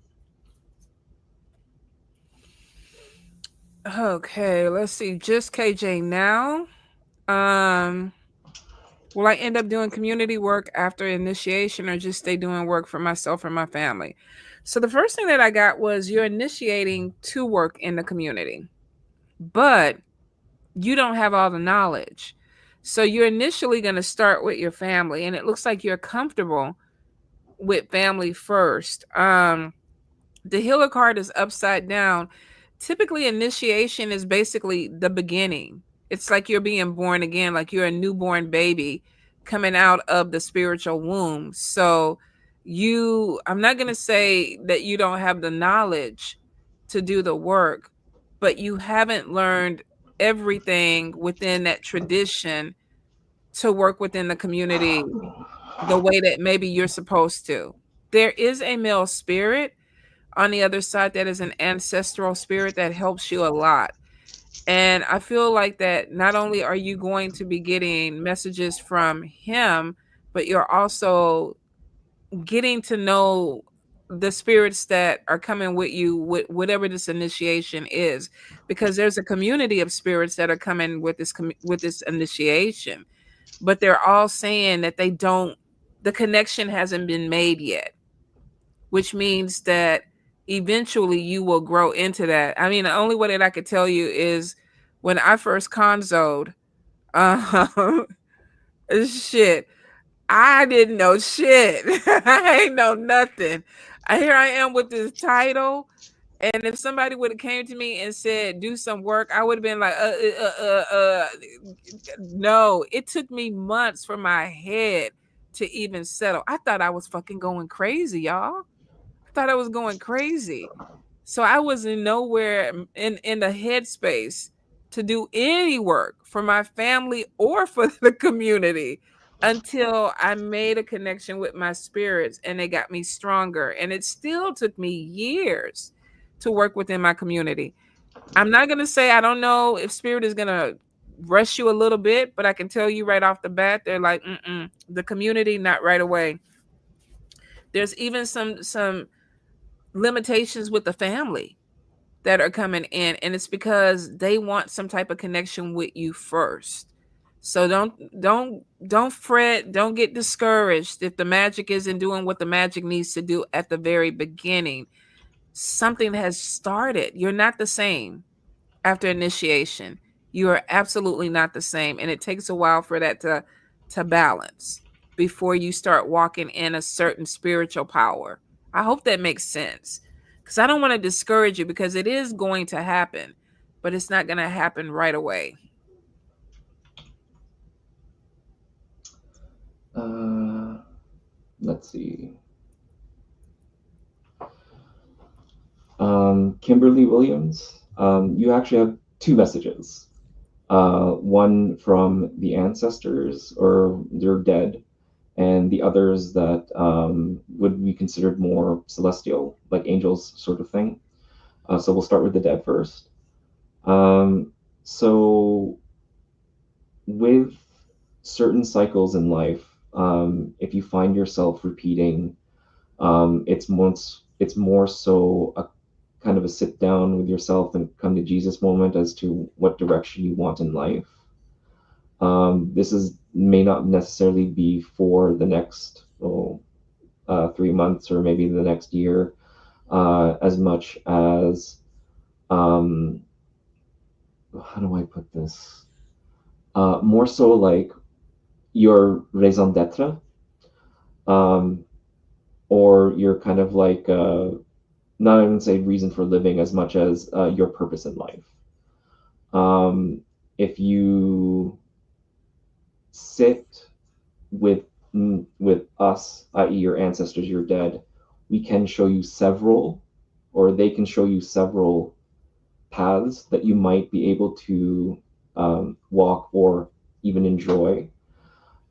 Okay, let's see. Just KJ now. Um, will I end up doing community work after initiation, or just stay doing work for myself and my family? So the first thing that I got was you're initiating to work in the community, but you don't have all the knowledge. So you're initially going to start with your family, and it looks like you're comfortable with family first. The healer card is upside down. Typically, initiation is basically the beginning. It's like you're being born again, like you're a newborn baby coming out of the spiritual womb. So, I'm not going to say that you don't have the knowledge to do the work, but you haven't learned everything within that tradition to work within the community the way that maybe you're supposed to. There is a male spirit on the other side that is an ancestral spirit that helps you a lot. And I feel like that not only are you going to be getting messages from him, but you're also getting to know the spirits that are coming with you with whatever this initiation is, because there's a community of spirits that are coming with with this initiation, but they're all saying that the connection hasn't been made yet, which means that eventually you will grow into that. I mean, the only way that I could tell you is when I first conzoed, um, shit, I didn't know shit. I ain't know nothing. Here I am with this title, and if somebody would have came to me and said do some work, I would have been like, no. It took me months for my head to even settle. I thought I was fucking going crazy, y'all. I thought I was going crazy. So I was in nowhere in the headspace to do any work for my family or for the community until I made a connection with my spirits and they got me stronger. And it still took me years to work within my community. I'm not going to say I don't know if spirit is going to rush you a little bit, but I can tell you right off the bat, they're like, the community, not right away. There's even some limitations with the family that are coming in, and it's because they want some type of connection with you first. So don't fret, don't get discouraged if the magic isn't doing what the magic needs to do at the very beginning. Something has started. You're not the same after initiation. You are absolutely not the same, and it takes a while for that to balance before you start walking in a certain spiritual power. I hope that makes sense, because I don't want to discourage you, because it is going to happen, but it's not going to happen right away. Uh, let's see. Kimberly Williams, you actually have two messages. One from the ancestors, or they're dead, and the others that would be considered more celestial, like angels, sort of thing. So we'll start with the dead first. So with certain cycles in life, if you find yourself repeating, it's more so a kind of a sit down with yourself and come to Jesus moment as to what direction you want in life. This is may not necessarily be for the next 3 months or maybe the next year, as much as how do I put this? More so like your raison d'être, um, or your kind of like not even say reason for living as much as your purpose in life. If you sit with with us, i.e., your ancestors, your dead, we can show you several, or they can show you several paths that you might be able to walk or even enjoy.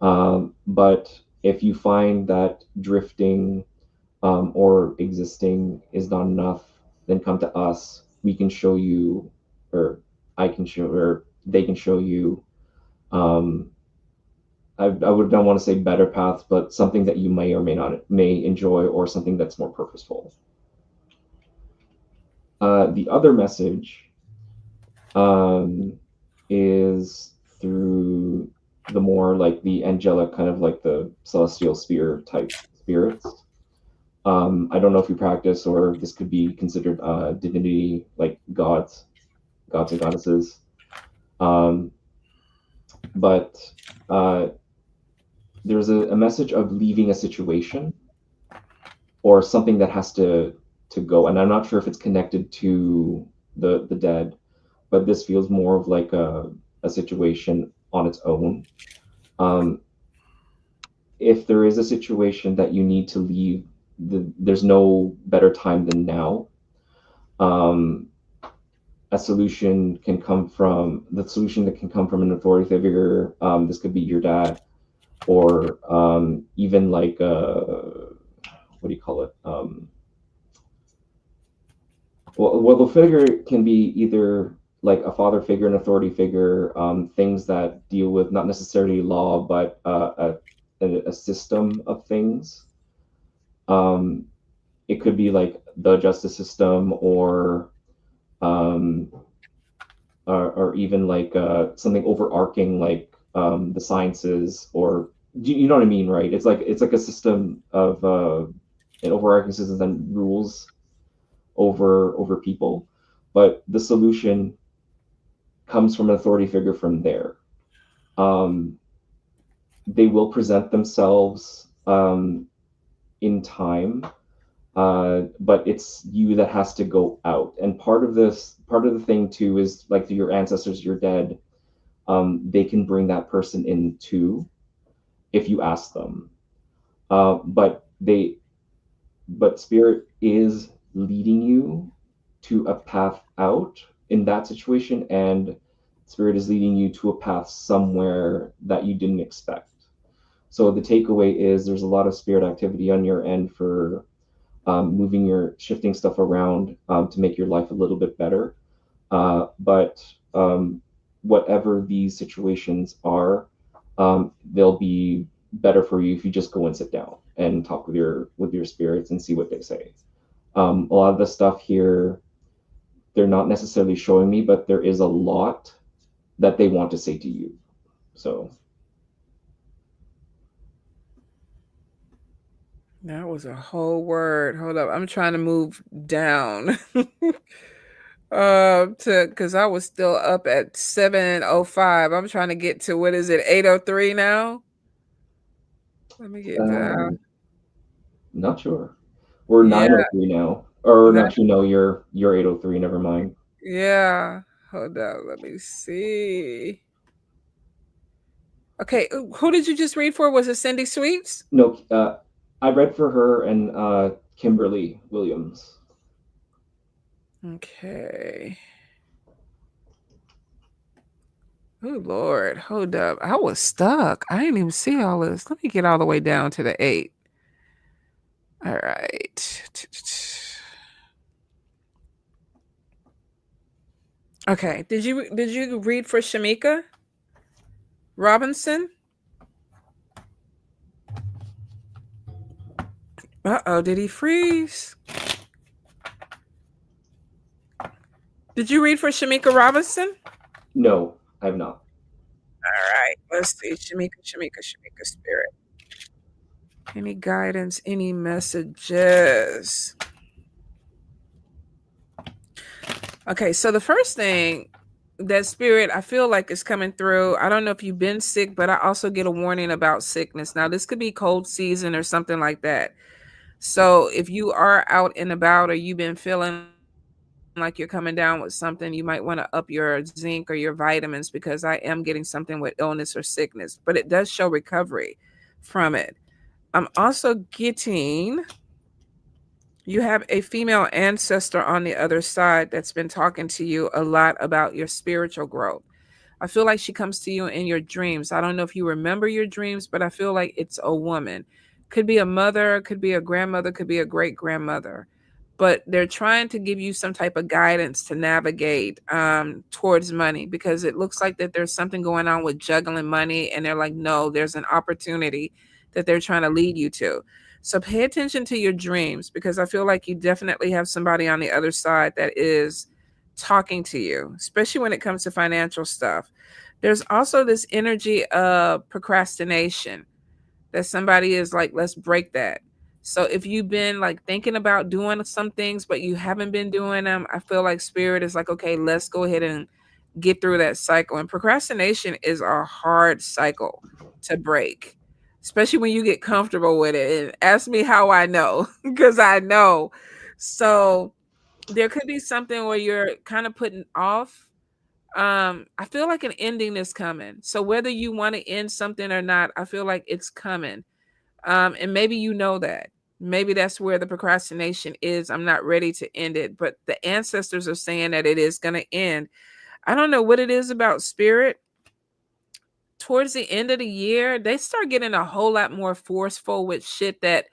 But if you find that drifting or existing is not enough, then come to us. We can show you, or I can show, or they can show you. Um, I would not want to say better paths, but something that you may or may enjoy, or something that's more purposeful. The other message um, is through the more like the angelic, kind of like the celestial sphere type spirits. I don't know if you practice or this could be considered divinity, like gods and goddesses. Um, but uh, there's a message of leaving a situation or something that has to go. And I'm not sure if it's connected to the dead, but this feels more of like a situation on its own. Um, if there is a situation that you need to leave, there's no better time than now. Um, a solution can come from the solution that can come from an authority figure. This could be your dad, or even like what do you call it? Well, the figure can be either like a father figure, an authority figure, things that deal with not necessarily law, but a system of things. Um, it could be like the justice system, um, or even like something overarching like the sciences, or you know what I mean, right? It's like a system of an overarching system and rules over people, but the solution comes from an authority figure from there. Um, they will present themselves in time, but it's you that has to go out. And part of the thing too, is like your ancestors, your dead. They can bring that person in too if you ask them. But spirit is leading you to a path out in that situation, and spirit is leading you to a path somewhere that you didn't expect. So the takeaway is there's a lot of spirit activity on your end for moving your shifting stuff around to make your life a little bit better. But whatever these situations are, they'll be better for you if you just go and sit down and talk with your spirits and see what they say. A lot of the stuff here, they're not necessarily showing me, but there is a lot that they want to say to you. So That was a whole word. Hold up. I'm trying to move down. To because I was still up at 7:05. I'm trying to get to what is it, 8:03 now? Let me get down. um, not sure. We're Yeah, 9:03 now, or that not? You know, you're 8:03. Never mind. yeah. Hold up. Let me see. Okay, who did you just read for? Was it Cindy Sweets? No, I read for her and Kimberly Williams. Okay. Oh Lord, hold up. I was stuck. I didn't even see all this. Let me get all the way down to the 8. All right. Okay. Did you read for Shamika Robinson? Uh-oh, did he freeze? Did you read for Shamika Robinson? No, I have not. All right. Let's see. Shamika Spirit. Any guidance, any messages? Okay, so the first thing that spirit I feel like is coming through. I don't know if you've been sick, but I also get a warning about sickness. Now, this could be cold season or something like that. So, if you are out and about or you've been feeling like you're coming down with something, you might want to up your zinc or your vitamins because I am getting something with illness or sickness, but it does show recovery from it. I'm also getting you have a female ancestor on the other side that's been talking to you a lot about your spiritual growth. I feel like she comes to you in your dreams. I don't know if you remember your dreams, but I feel like it's a woman. Could be a mother, could be a grandmother, could be a great grandmother. But they're trying to give you some type of guidance to navigate towards money because it looks like that there's something going on with juggling money. And they're like, no, there's an opportunity that they're trying to lead you to. So pay attention to your dreams because I feel like you definitely have somebody on the other side that is talking to you, especially when it comes to financial stuff. There's also this energy of procrastination that somebody is like, let's break that. So if you've been like thinking about doing some things, but you haven't been doing them, I feel like spirit is like, okay, let's go ahead and get through that cycle. And procrastination is a hard cycle to break, especially when you get comfortable with it. And ask me how I know, because I know. So there could be something where you're kind of putting off. I feel like an ending is coming. So whether you want to end something or not, I feel like it's coming. And maybe you know that. Maybe that's where the procrastination is. I'm not ready to end it, but the ancestors are saying that it is going to end. I don't know what it is about spirit. Towards the end of the year, they start getting a whole lot more forceful with shit that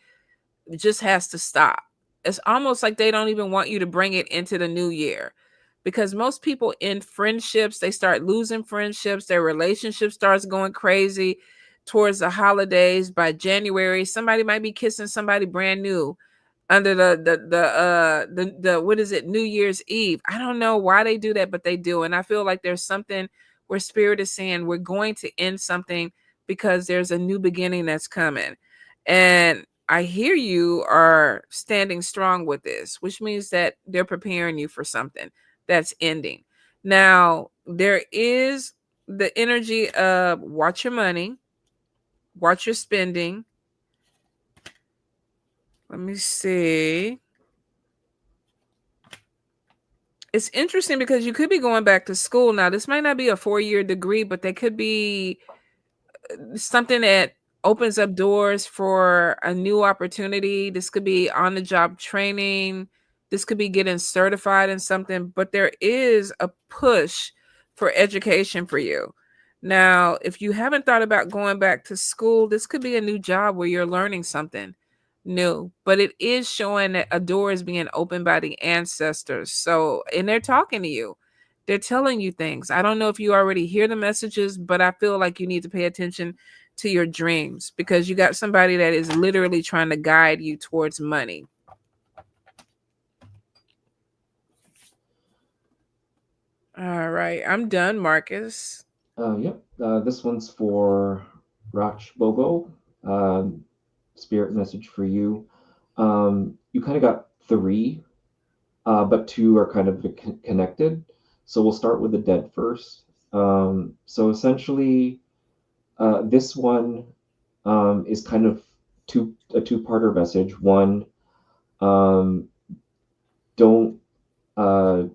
just has to stop. It's almost like they don't even want you to bring it into the new year, because most people in friendships, they start losing friendships, their relationship starts going crazy towards the holidays. By January, somebody might be kissing somebody brand new under the what is it, New Year's Eve. I don't know why they do that, but they do. And I feel like there's something where spirit is saying we're going to end something because there's a new beginning that's coming. And I hear you are standing strong with this, which means that they're preparing you for something that's ending. Now, there is the energy of watch your money, watch your spending. Let me see. It's interesting because you could be going back to school. Now, this might not be a 4-year degree, but they could be something that opens up doors for a new opportunity. This could be on the job training. This could be getting certified in something, but there is a push for education for you. Now, if you haven't thought about going back to school, this could be a new job where you're learning something new, but it is showing that a door is being opened by the ancestors. So, and they're talking to you, they're telling you things. I don't know if you already hear the messages, but I feel like you need to pay attention to your dreams, because you got somebody that is literally trying to guide you towards money. All right, I'm done, Marcus. Yep. This one's for Rach Bobo. Spirit message for you. You kind of got three, but two are kind of connected. So we'll start with the dead first. So essentially, this one is kind of a two-parter message. One, um, don't uh,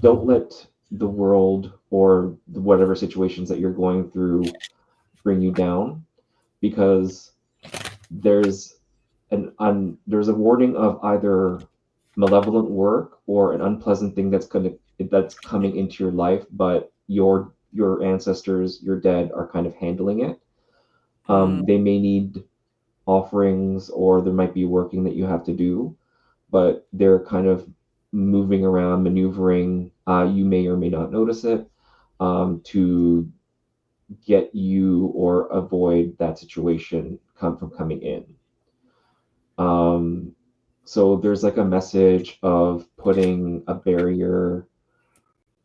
don't let the world or whatever situations that you're going through bring you down, because there's there's a warning of either malevolent work or an unpleasant thing that's coming into your life, but your ancestors, your dead, are kind of handling it. Mm. They may need offerings, or there might be working that you have to do, but they're kind of moving around, maneuvering. You may or may not notice it, to get you or avoid that situation from coming in. Um, so there's like a message of putting a barrier,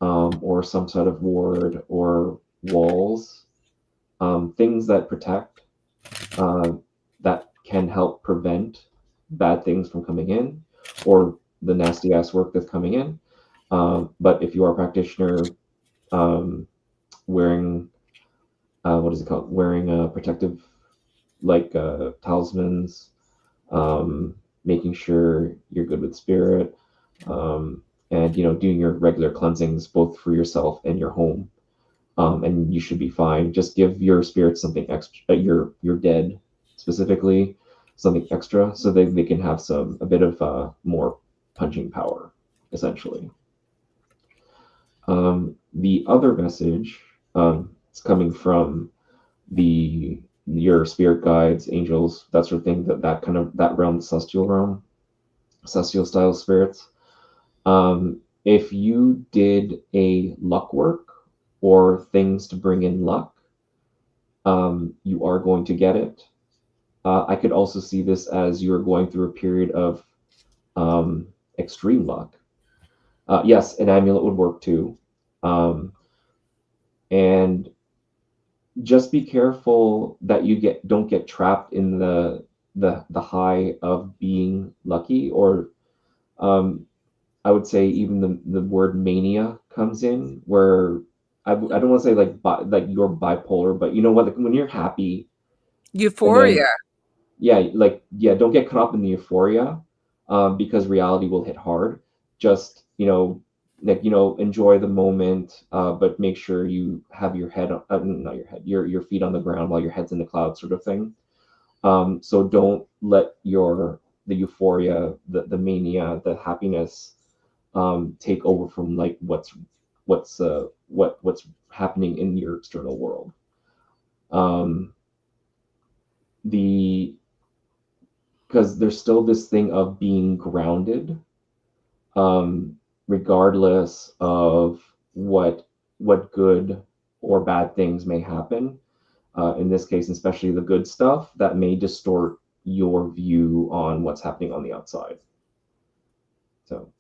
or some sort of ward or walls, things that protect, uh, that can help prevent bad things from coming in, or the nasty ass work that's coming in. But if you are a practitioner, um, wearing, what is it called? Wearing a protective, like, talismans, um, making sure you're good with spirit, um, and doing your regular cleansings both for yourself and your home, and you should be fine. Just give your spirit something extra, your dead specifically, something extra, so they can have a bit of more punching power, essentially. The other message, is coming from your spirit guides, angels, that sort of thing, that kind of that realm, the celestial realm, celestial style spirits. If you did a luck work or things to bring in luck, you are going to get it. I could also see this as you're going through a period of, extreme luck. Yes, an amulet would work too. Um, and just be careful that you don't get trapped in the high of being lucky, or um, I would say even the word mania comes in, where I don't want to say like like you're bipolar, but you know what? Like when you're happy, and Euphoria. then yeah, like yeah, don't get caught up in the euphoria, because reality will hit hard. Just like enjoy the moment, but make sure you have your head, not your head, your feet on the ground while your head's in the clouds, sort of thing. So don't let the euphoria, the mania, the happiness, take over from like what's happening in your external world. Um, the because there's still this thing of being grounded, regardless of what good or bad things may happen. In this case, especially the good stuff that may distort your view on what's happening on the outside. So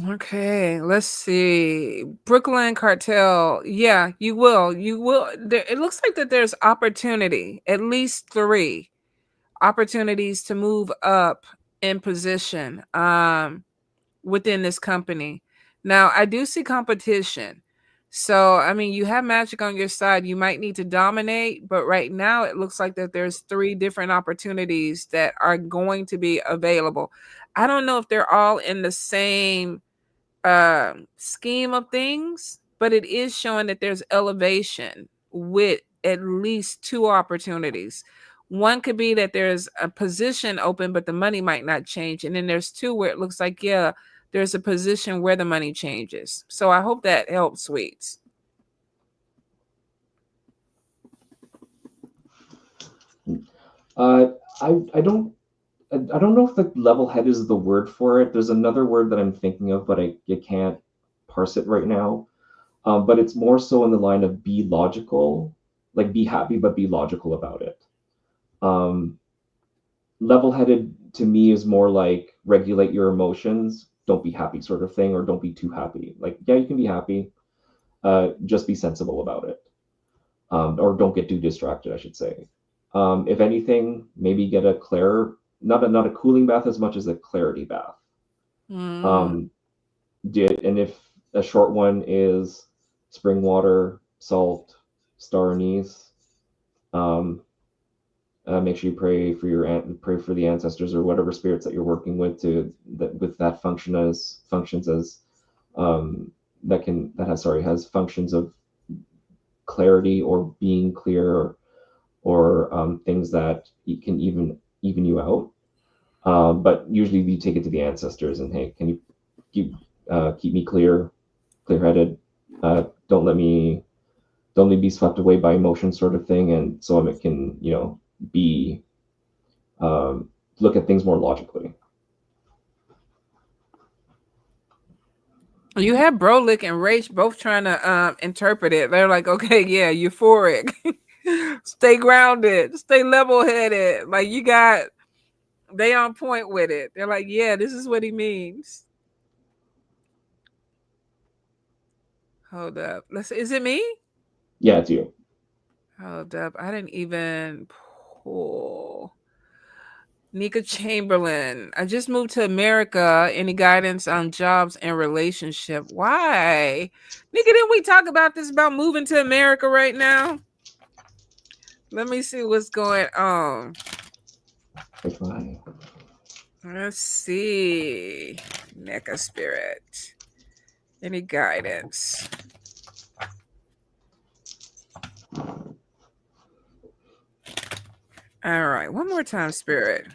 Okay, let's see. Brooklyn Cartel. Yeah, you will. You will. It looks like that there's opportunity, at least three opportunities to move up in position within this company. Now, I do see competition. So, I mean, you have magic on your side. You might need to dominate, but right now it looks like that there's three different opportunities that are going to be available. I don't know if they're all in the same scheme of things, but it is showing that there's elevation with at least two opportunities. One could be that there's a position open, but the money might not change. And then there's two where it looks like, yeah, there's a position where the money changes. So I hope that helps, sweets. uh, I don't know if the level head is the word for it. There's another word that I'm thinking of, but I can't parse it right now. But it's more so in the line of be logical, like be happy, but be logical about it. Um, Level headed to me is more like regulate your emotions, don't be happy, sort of thing, or don't be too happy. Like, yeah, you can be happy, just be sensible about it, or don't get too distracted, I should say. If anything, maybe get a not a cooling bath as much as a clarity bath. Mm. Um, and if a short one is spring water, salt, star anise, um, make sure you pray for the ancestors or whatever spirits that you're working with to that with that functions as that has functions of clarity or being clear, or things that can even you out. But usually we take it to the ancestors and, hey, can you keep keep me clear headed? Don't let me be swept away by emotion, sort of thing, and so it can be um, look at things more logically. You have Brolic and Rach both trying to interpret it. They're like, okay, yeah, euphoric. Stay grounded, stay level headed. Like you got they on point with it. They're like, yeah, this is what he means. Hold up. Let's see. Is it me? Yeah, it's you. Hold up. I didn't even pull. Nika Chamberlain. I just moved to America. Any guidance on jobs and relationship? Why? Nika, didn't we talk about this about moving to America right now? Let me see what's going on. Bye. Let's see. NECA Spirit. Any guidance? All right. One more time, Spirit.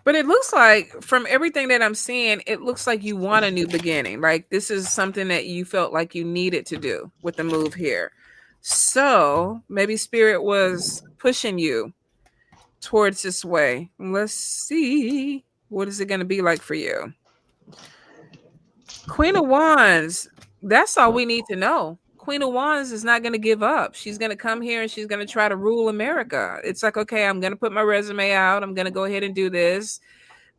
But it looks like, from everything that I'm seeing, it looks like you want a new beginning. Like this is something that you felt like you needed to do with the move here. So maybe Spirit was pushing you towards this way. Let's see. What is it going to be like for you? Queen of Wands. That's all we need to know. Queen of Wands is not going to give up. She's going to come here and she's going to try to rule America. It's like, okay, I'm going to put my resume out. I'm going to go ahead and do this.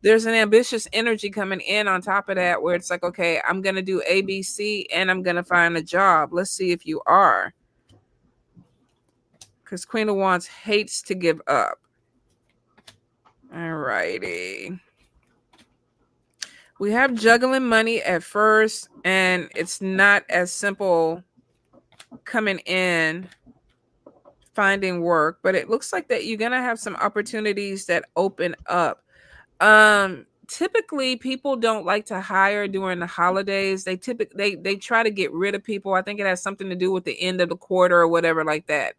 There's an ambitious energy coming in on top of that where it's like, okay, I'm going to do ABC and I'm going to find a job. Let's see if you are. because Queen of Wands hates to give up. All righty. We have juggling money at first, and it's not as simple coming in finding work, but it looks like that you're going to have some opportunities that open up. Typically people don't like to hire during the holidays. They try to get rid of people. I think it has something to do with the end of the quarter or whatever like that.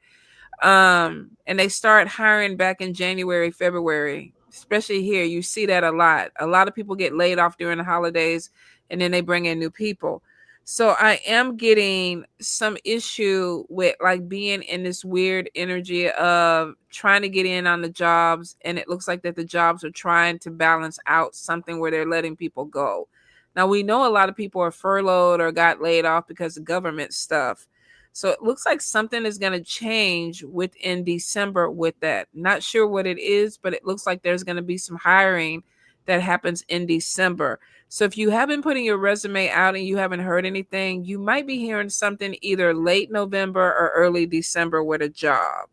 And they start hiring back in January, February, especially here. You see that a lot of people get laid off during the holidays, and then they bring in new people. So I am getting some issue with like being in this weird energy of trying to get in on the jobs, and it looks like that the jobs are trying to balance out something where they're letting people go. Now we know a lot of people are furloughed or got laid off because of government stuff. So it looks like something is going to change within December with that. Not sure what it is, but it looks like there's going to be some hiring that happens in December. So if you have been putting your resume out and you haven't heard anything, you might be hearing something either late November or early December with a job.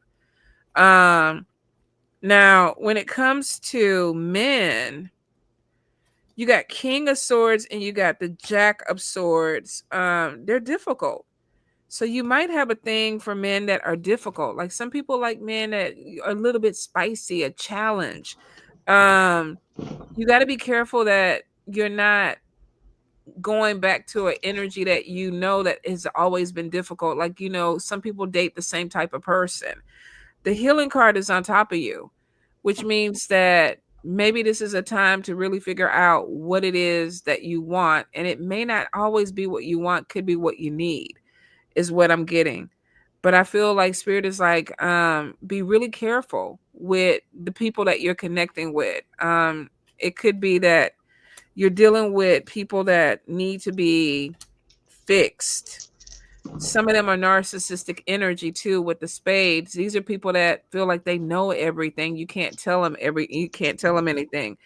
Now, when it comes to men, you got King of Swords and you got the Jack of Swords. They're difficult. So you might have a thing for men that are difficult. Like some people like men that are a little bit spicy, a challenge. You got to be careful that you're not going back to an energy that you know that has always been difficult. Like, some people date the same type of person. The healing card is on top of you, which means that maybe this is a time to really figure out what it is that you want. And it may not always be what you want, could be what you need, is what I'm getting. But I feel like Spirit is like, be really careful with the people that you're connecting with. It could be that you're dealing with people that need to be fixed. Some of them are narcissistic energy too with the spades. These are people that feel like they know everything. You can't tell them anything.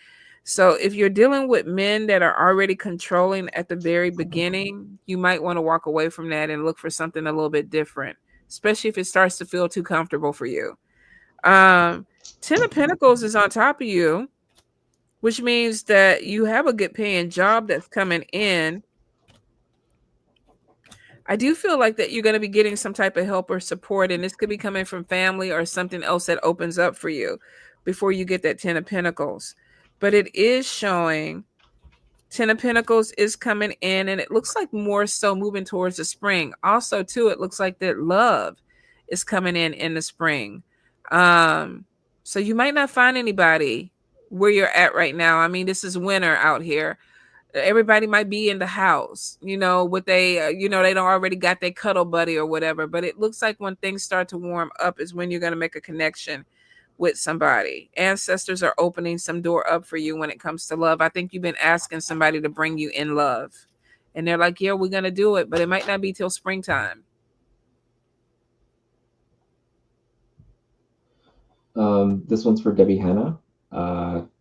So if you're dealing with men that are already controlling at the very beginning, you might want to walk away from that and look for something a little bit different, especially if it starts to feel too comfortable for you. 10 of Pentacles is on top of you, which means that you have a good paying job that's coming in. I do feel like that you're going to be getting some type of help or support, and this could be coming from family or something else that opens up for you before you get that 10 of Pentacles. But it is showing 10 of Pentacles is coming in, and it looks like more so moving towards the spring. Also, too, it looks like that love is coming in the spring. So you might not find anybody where you're at right now. I mean, this is winter out here. Everybody might be in the house, what they, they don't already got their cuddle buddy or whatever. But it looks like when things start to warm up is when you're going to make a connection with somebody. Ancestors are opening some door up for you when it comes to love. I think you've been asking somebody to bring you in love, and they're like, yeah, we're going to do it, but it might not be till springtime. This one's for Debbie Hanna.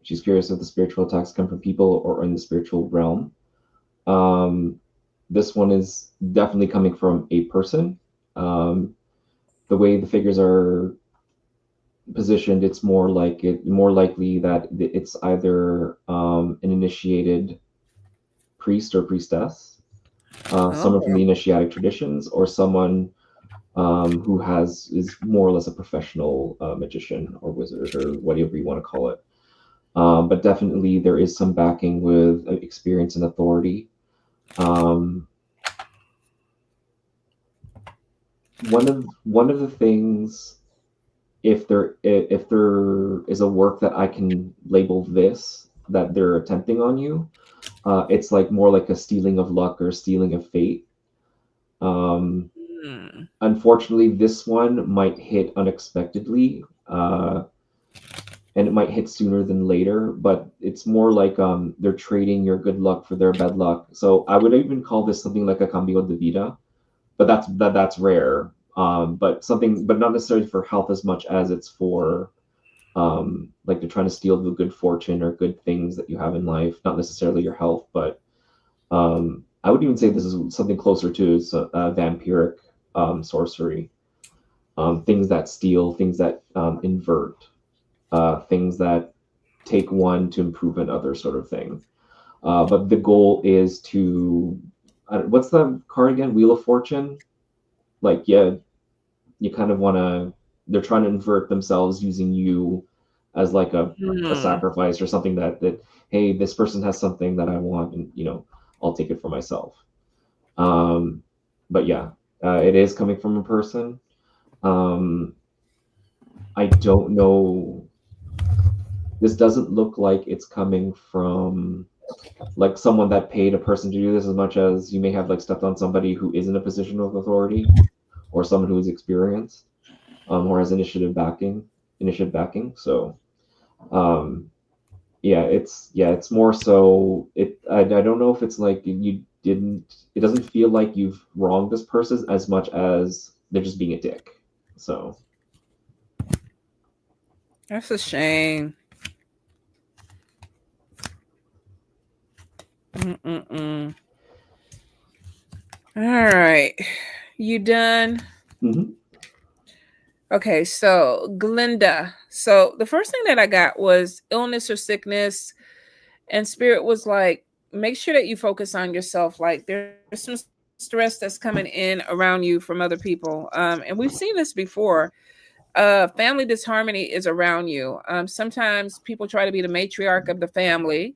She's curious if the spiritual attacks come from people or in the spiritual realm. This one is definitely coming from a person. The way the figures are positioned, it's more likely that it's either an initiated priest or priestess, someone from the initiatic traditions, or someone who is more or less a professional magician or wizard or whatever you want to call it. But definitely there is some backing with experience and authority. One of the things, if there is a work that I can label this that they're attempting on you, it's like more like a stealing of luck or stealing of fate. Unfortunately, this one might hit unexpectedly, and it might hit sooner than later, but it's more like they're trading your good luck for their bad luck. So I would even call this something like a cambio de vida, but that's rare. But not necessarily for health as much as it's for like they're trying to steal the good fortune or good things that you have in life, not necessarily your health, but I would even say this is something closer to vampiric sorcery. things that steal, things that invert, things that take one to improve another, sort of thing. But the goal is to what's the card again? Wheel of Fortune. Like, yeah, you kind of want to. They're trying to invert themselves using you as like a Hmm. sacrifice or something that hey, this person has something that I want, and I'll take it for myself. Um, but yeah, it is coming from a person. Um, I don't know. This doesn't look like it's coming from like someone that paid a person to do this, as much as you may have like stepped on somebody who is in a position of authority or someone who is experienced, or has initiative backing. So um, it's more so I don't know if it's like you didn't it doesn't feel like you've wronged this person as much as they're just being a dick. So That's a shame. Mm-mm-mm. All right. You done? mhm. Okay, so Glinda. So the first thing that I got was illness or sickness, and Spirit was like, make sure that you focus on yourself. Like there's some stress that's coming in around you from other people, and we've seen this before. Family disharmony is around you. Sometimes people try to be the matriarch of the family,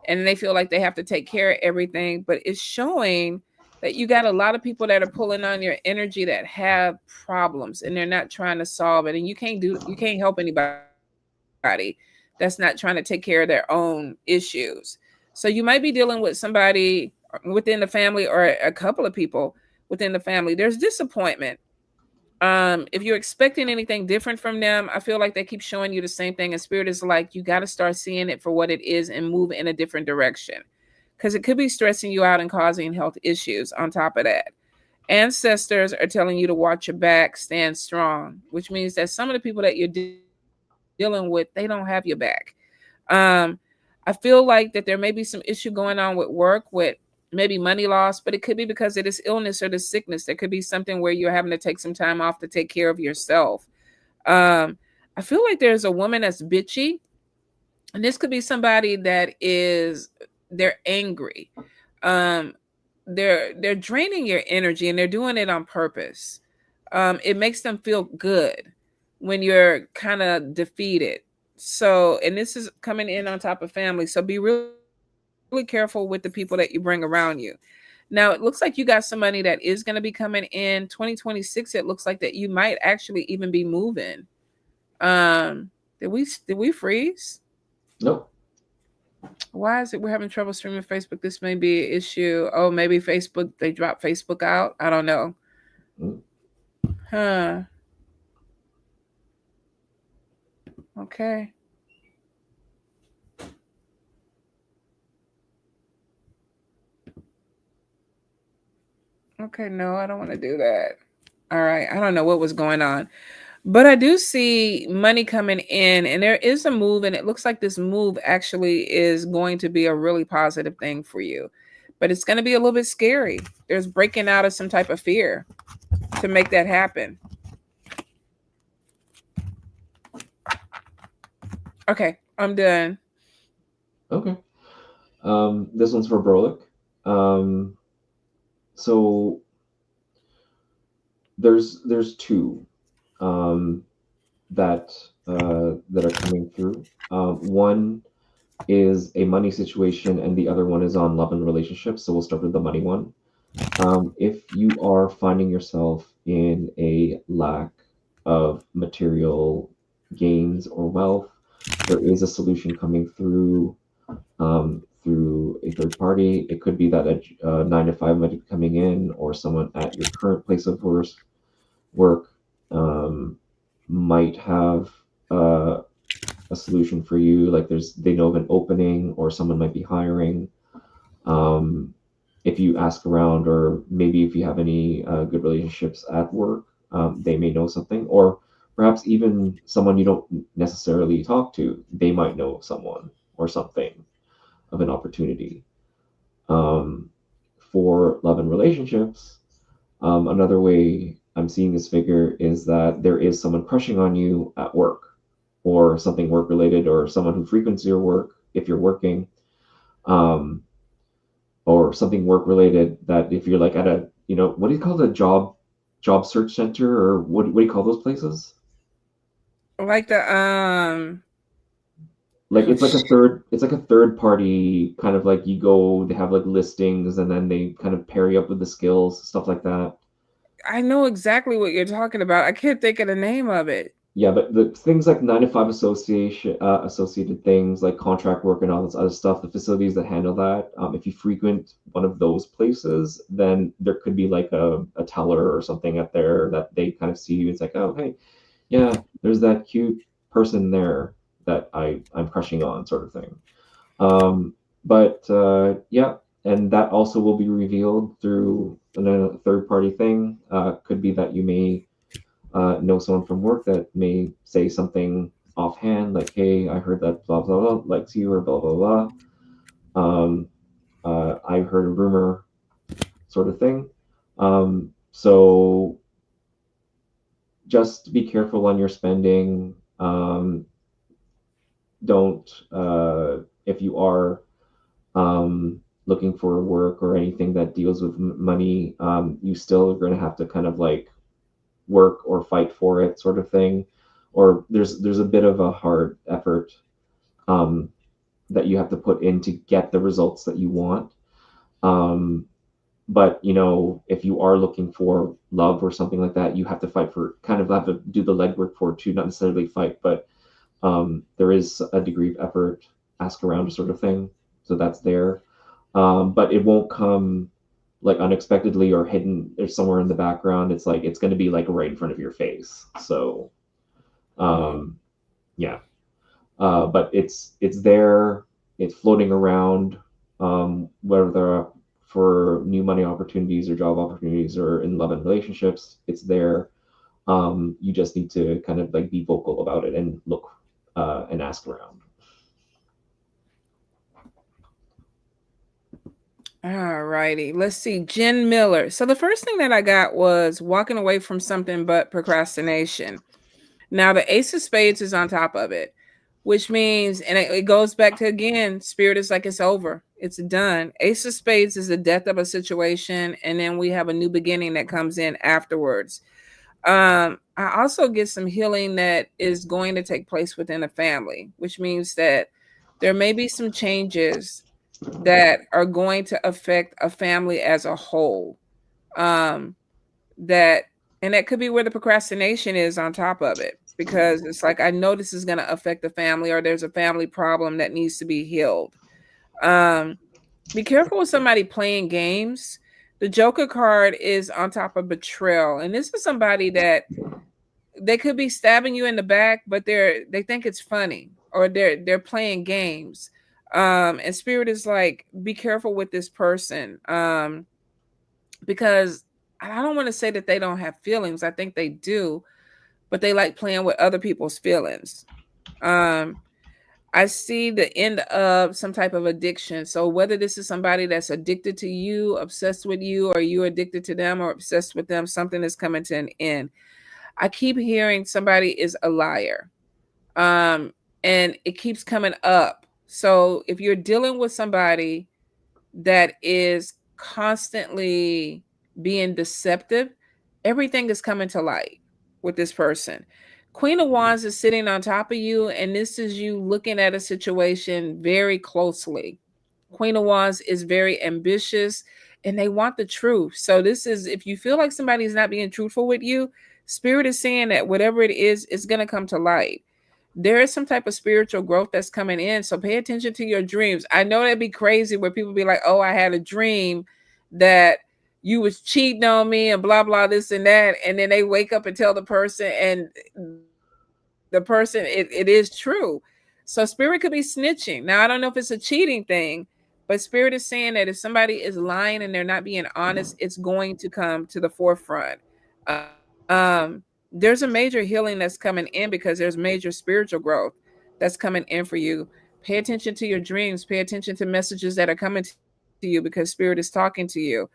and they feel like they have to take care of everything, but it's showing that you got a lot of people that are pulling on your energy that have problems and they're not trying to solve it, and you can't help anybody that's not trying to take care of their own issues. So you might be dealing with somebody within the family or a couple of people within the family. There's disappointment. If you're expecting anything different from them, I feel like they keep showing you the same thing, and Spirit is like, you got to start seeing it for what it is and move in a different direction, because it could be stressing you out and causing health issues on top of that. Ancestors are telling you to watch your back, stand strong, which means that some of the people that you're dealing with, they don't have your back. um I feel like that there may be some issue going on with work, with maybe money loss, but it could be because of this illness or this sickness. There could be something where you're having to take some time off to take care of yourself. um I feel like there's a woman that's bitchy, and this could be somebody that is, they're angry. um they're draining your energy, and they're doing it on purpose. It makes them feel good when you're kind of defeated. So, and this is coming in on top of family, so be really careful with the people that you bring around you. Now, it looks like you got some money that is going to be coming in 2026. It looks like that you might actually even be moving. Did we freeze? Nope. Why is it we're having trouble streaming Facebook? This may be an issue. Oh, maybe Facebook, they dropped Facebook out. I don't know. Mm. Huh. Okay. Okay, no, I don't want to do that. All right. I don't know what was going on. But I do see money coming in, and there is a move, and it looks like this move actually is going to be a really positive thing for you. But it's going to be a little bit scary. There's breaking out of some type of fear to make that happen. Okay, I'm done. Okay. This one's for Brolic. Um, so there's two um, that are coming through. One is a money situation, and the other one is on love and relationships. So we'll start with the money one. If you are finding yourself in a lack of material gains or wealth, there is a solution coming through a third party. It could be that a 9 to 5 might be coming in, or someone at your current place of work um, might have uh, a solution for you. Like they know of an opening, or someone might be hiring. Um, if you ask around, or maybe if you have any good relationships at work, they may know something, or perhaps even someone you don't necessarily talk to, they might know someone or something of an opportunity. Um, for love and relationships, another way. I'm seeing this figure is that there is someone crushing on you at work, or something work related, or someone who frequents your work if you're working, um, or something work related, that if you're like at a, what do you call the job search center, or what do you call those places? Like the Like oh, it's like a third party kind of, like you go, they have like listings, and then they kind of pair you up with the skills, stuff like that. I know exactly what you're talking about. I can't think of the name of it. Yeah, but the things like 9 to 5 association, associated things like contract work and all this other stuff, the facilities that handle that, if you frequent one of those places, then there could be like a teller or something at there that they kind of see you. It's like, oh, hey, yeah, there's that cute person there that I'm crushing on, sort of thing. But yeah, and that also will be revealed through a third party thing. Could be that you may know someone from work that may say something offhand, like, "Hey, I heard that blah blah blah likes you," or blah blah blah. Um, I heard a rumor, sort of thing. So just be careful on your spending. Don't if you are looking for work or anything that deals with money, you still are going to have to kind of like work or fight for it, sort of thing. Or there's a bit of a hard effort, um, that you have to put in to get the results that you want. Um, but if you are looking for love or something like that, you have to fight for, kind of have to do the legwork for it too, not necessarily fight, but there is a degree of effort, ask around, sort of thing. So that's there. But it won't come like unexpectedly or hidden or somewhere in the background. It's like it's going to be like right in front of your face. So Mm. um, yeah, but it's there. It's floating around, whether for new money opportunities or job opportunities or in love and relationships. It's there. You just need to kind of like be vocal about it and look, and ask around. All righty. Let's see. Jen Miller. So the first thing that I got was walking away from something but procrastination. Now the Ace of Spades is on top of it, which means, and it goes back to again, spirit is like it's over, it's done. Ace of Spades is the death of a situation, and then we have a new beginning that comes in afterwards. I also get some healing that is going to take place within a family, which means that there may be some changes that are going to affect a family as a whole. Um, that and that could be where the procrastination is on top of it, because it's like I know this is going to affect the family, or there's a family problem that needs to be healed. Um, be careful with somebody playing games. The Joker card is on top of betrayal, and this is somebody that they could be stabbing you in the back, but they think it's funny, or they're playing games. And spirit is like, be careful with this person. Because I don't want to say that they don't have feelings. I think they do, but they like playing with other people's feelings. Um, I see the end of some type of addiction. So whether this is somebody that's addicted to you, obsessed with you, or you addicted to them or obsessed with them, something is coming to an end. I keep hearing somebody is a liar. Um, and it keeps coming up. So if you're dealing with somebody that is constantly being deceptive, everything is coming to light with this person. Queen of Wands is sitting on top of you, and this is you looking at a situation very closely. Queen of Wands is very ambitious and they want the truth. So, this is if you feel like somebody is not being truthful with you, Spirit is saying that whatever it is going to come to light. There is some type of spiritual growth that's coming in. So pay attention to your dreams. I know that'd be crazy where people be like, oh, I had a dream that you was cheating on me and blah, blah, this and that. And then they wake up and tell the person, and the person, it is true. So spirit could be snitching. Now, I don't know if it's a cheating thing, but spirit is saying that if somebody is lying and they're not being honest, it's going to come to the forefront. There's a major healing that's coming in because there's major spiritual growth that's coming in for you. Pay attention to your dreams. Pay attention to messages that are coming to you. to you because spirit is talking to you.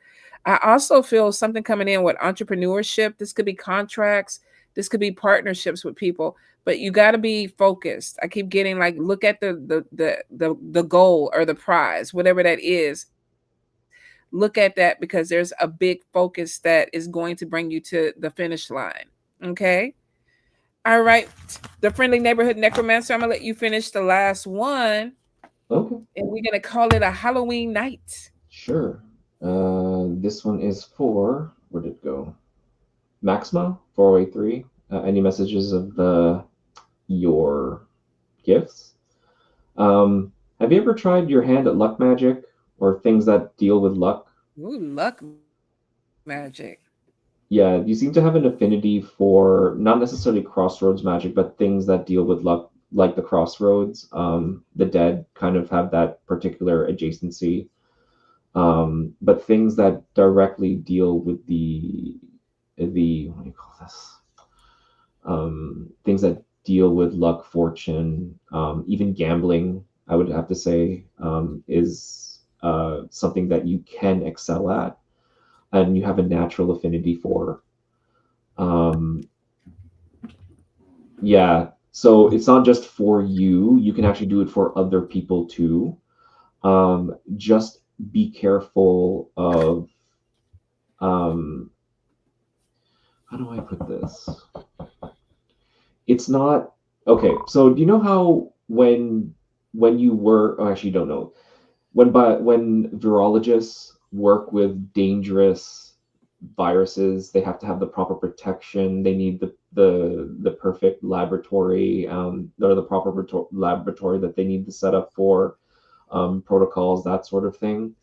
I also feel something coming in with entrepreneurship. This could be contracts, this could be partnerships with people, but you got to be focused. I keep getting like, look at the goal or the prize, whatever that is. Look at that because there's a big focus that is going to bring you to the finish line. Okay. All right. The Friendly Neighborhood Necromancer, I'm gonna let you finish the last one, Okay, and we're gonna call it a Halloween night. sure. This one is for, where did it go? Maxima 483. Any messages of your gifts? Have you ever tried your hand at luck magic or things that deal with luck? Ooh, luck magic. Yeah, you seem to have an affinity for not necessarily crossroads magic, but things that deal with luck, like the crossroads. The dead kind of have that particular adjacency. But things that directly deal with the what do you call this? Things that deal with luck, fortune, even gambling, I would have to say, is something that you can excel at and you have a natural affinity for. Um, yeah, so it's not just for you, you can actually do it for other people too. Just be careful of, um, how do I put this? It's not okay. So do you know how when you were, oh, actually, you don't know when virologists work with dangerous viruses, they have to have the proper protection. They need the perfect laboratory, or the proper laboratory that they need to set up for protocols, that sort of thing.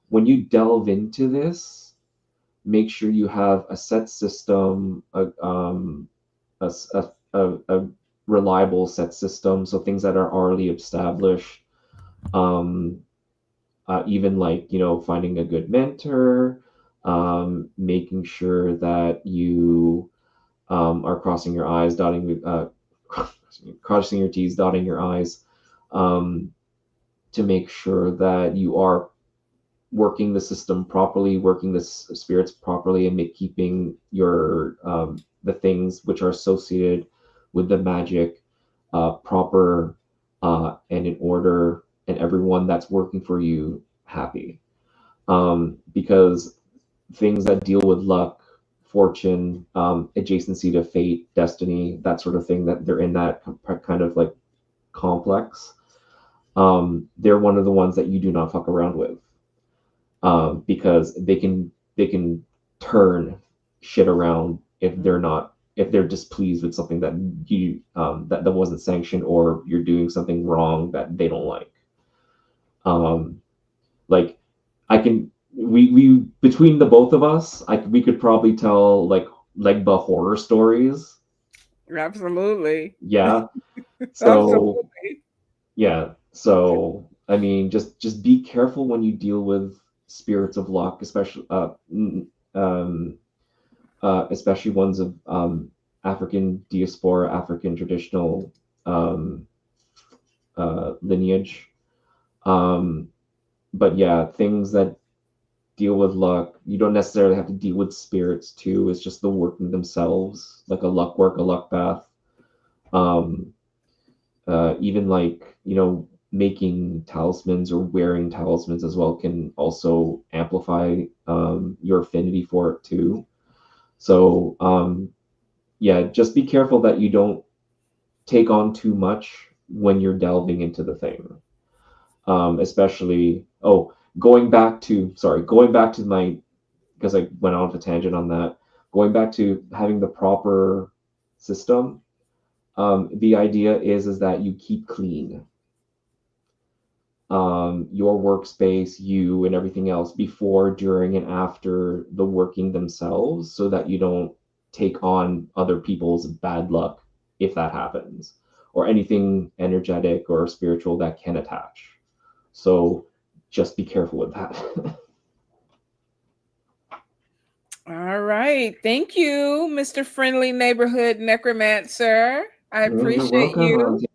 When you delve into this, make sure you have a set system, a reliable set system, so things that are already established. Um, Even like finding a good mentor, making sure that you are crossing your I's, crossing your T's, dotting your I's, um, to make sure that you are working the system properly, working the spirits properly, and keeping your the things which are associated with the magic proper and in order, and everyone that's working for you happy. Because things that deal with luck, fortune, adjacency to fate, destiny, that sort of thing, that they're in that kind of like complex. They're one of the ones that you do not fuck around with, because they can turn shit around if they're displeased with something that that wasn't sanctioned, or you're doing something wrong that they don't like. Um, like I can we between the both of us, we could probably tell like the horror stories. Absolutely. Yeah. So Absolutely. yeah. So I mean, just be careful when you deal with spirits of luck, especially um, especially ones of African diaspora, African traditional um, lineage. Um, but yeah, things that deal with luck, you don't necessarily have to deal with spirits too. It's just the working themselves, like a luck work, a luck bath. Um, Even like making talismans or wearing talismans as well can also amplify your affinity for it too. So yeah, just be careful that you don't take on too much when you're delving into the thing. Especially, oh, going back to my, because I went on a tangent on that. Going back to having the proper system, the idea is that you keep clean your workspace, you, and everything else before, during, and after the working themselves, so that you don't take on other people's bad luck if that happens, or anything energetic or spiritual that can attach. So just be careful with that. All right. Thank you, Mr. Friendly Neighborhood Necromancer. I You're appreciate welcome, you. Auntie.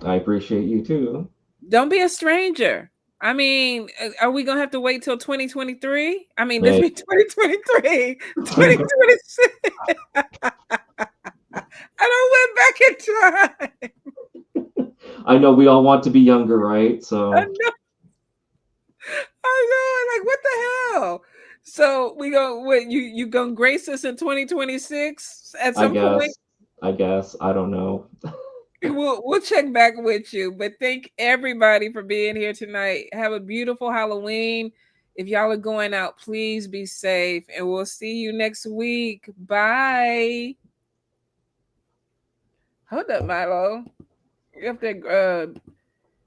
I appreciate you too. Don't be a stranger. I mean, are we gonna have to wait till 2023? I mean, this Hey, be 2023, 2026. I don't went back in time. I know we all want to be younger, right? I So know, I know. Like, what the hell? So we go. What you gonna grace us in 2026 at I some point? guess, I don't know. We'll check back with you. But thank everybody for being here tonight. Have a beautiful Halloween. If y'all are going out, please be safe, and we'll see you next week. Bye. Hold up, Milo. You have to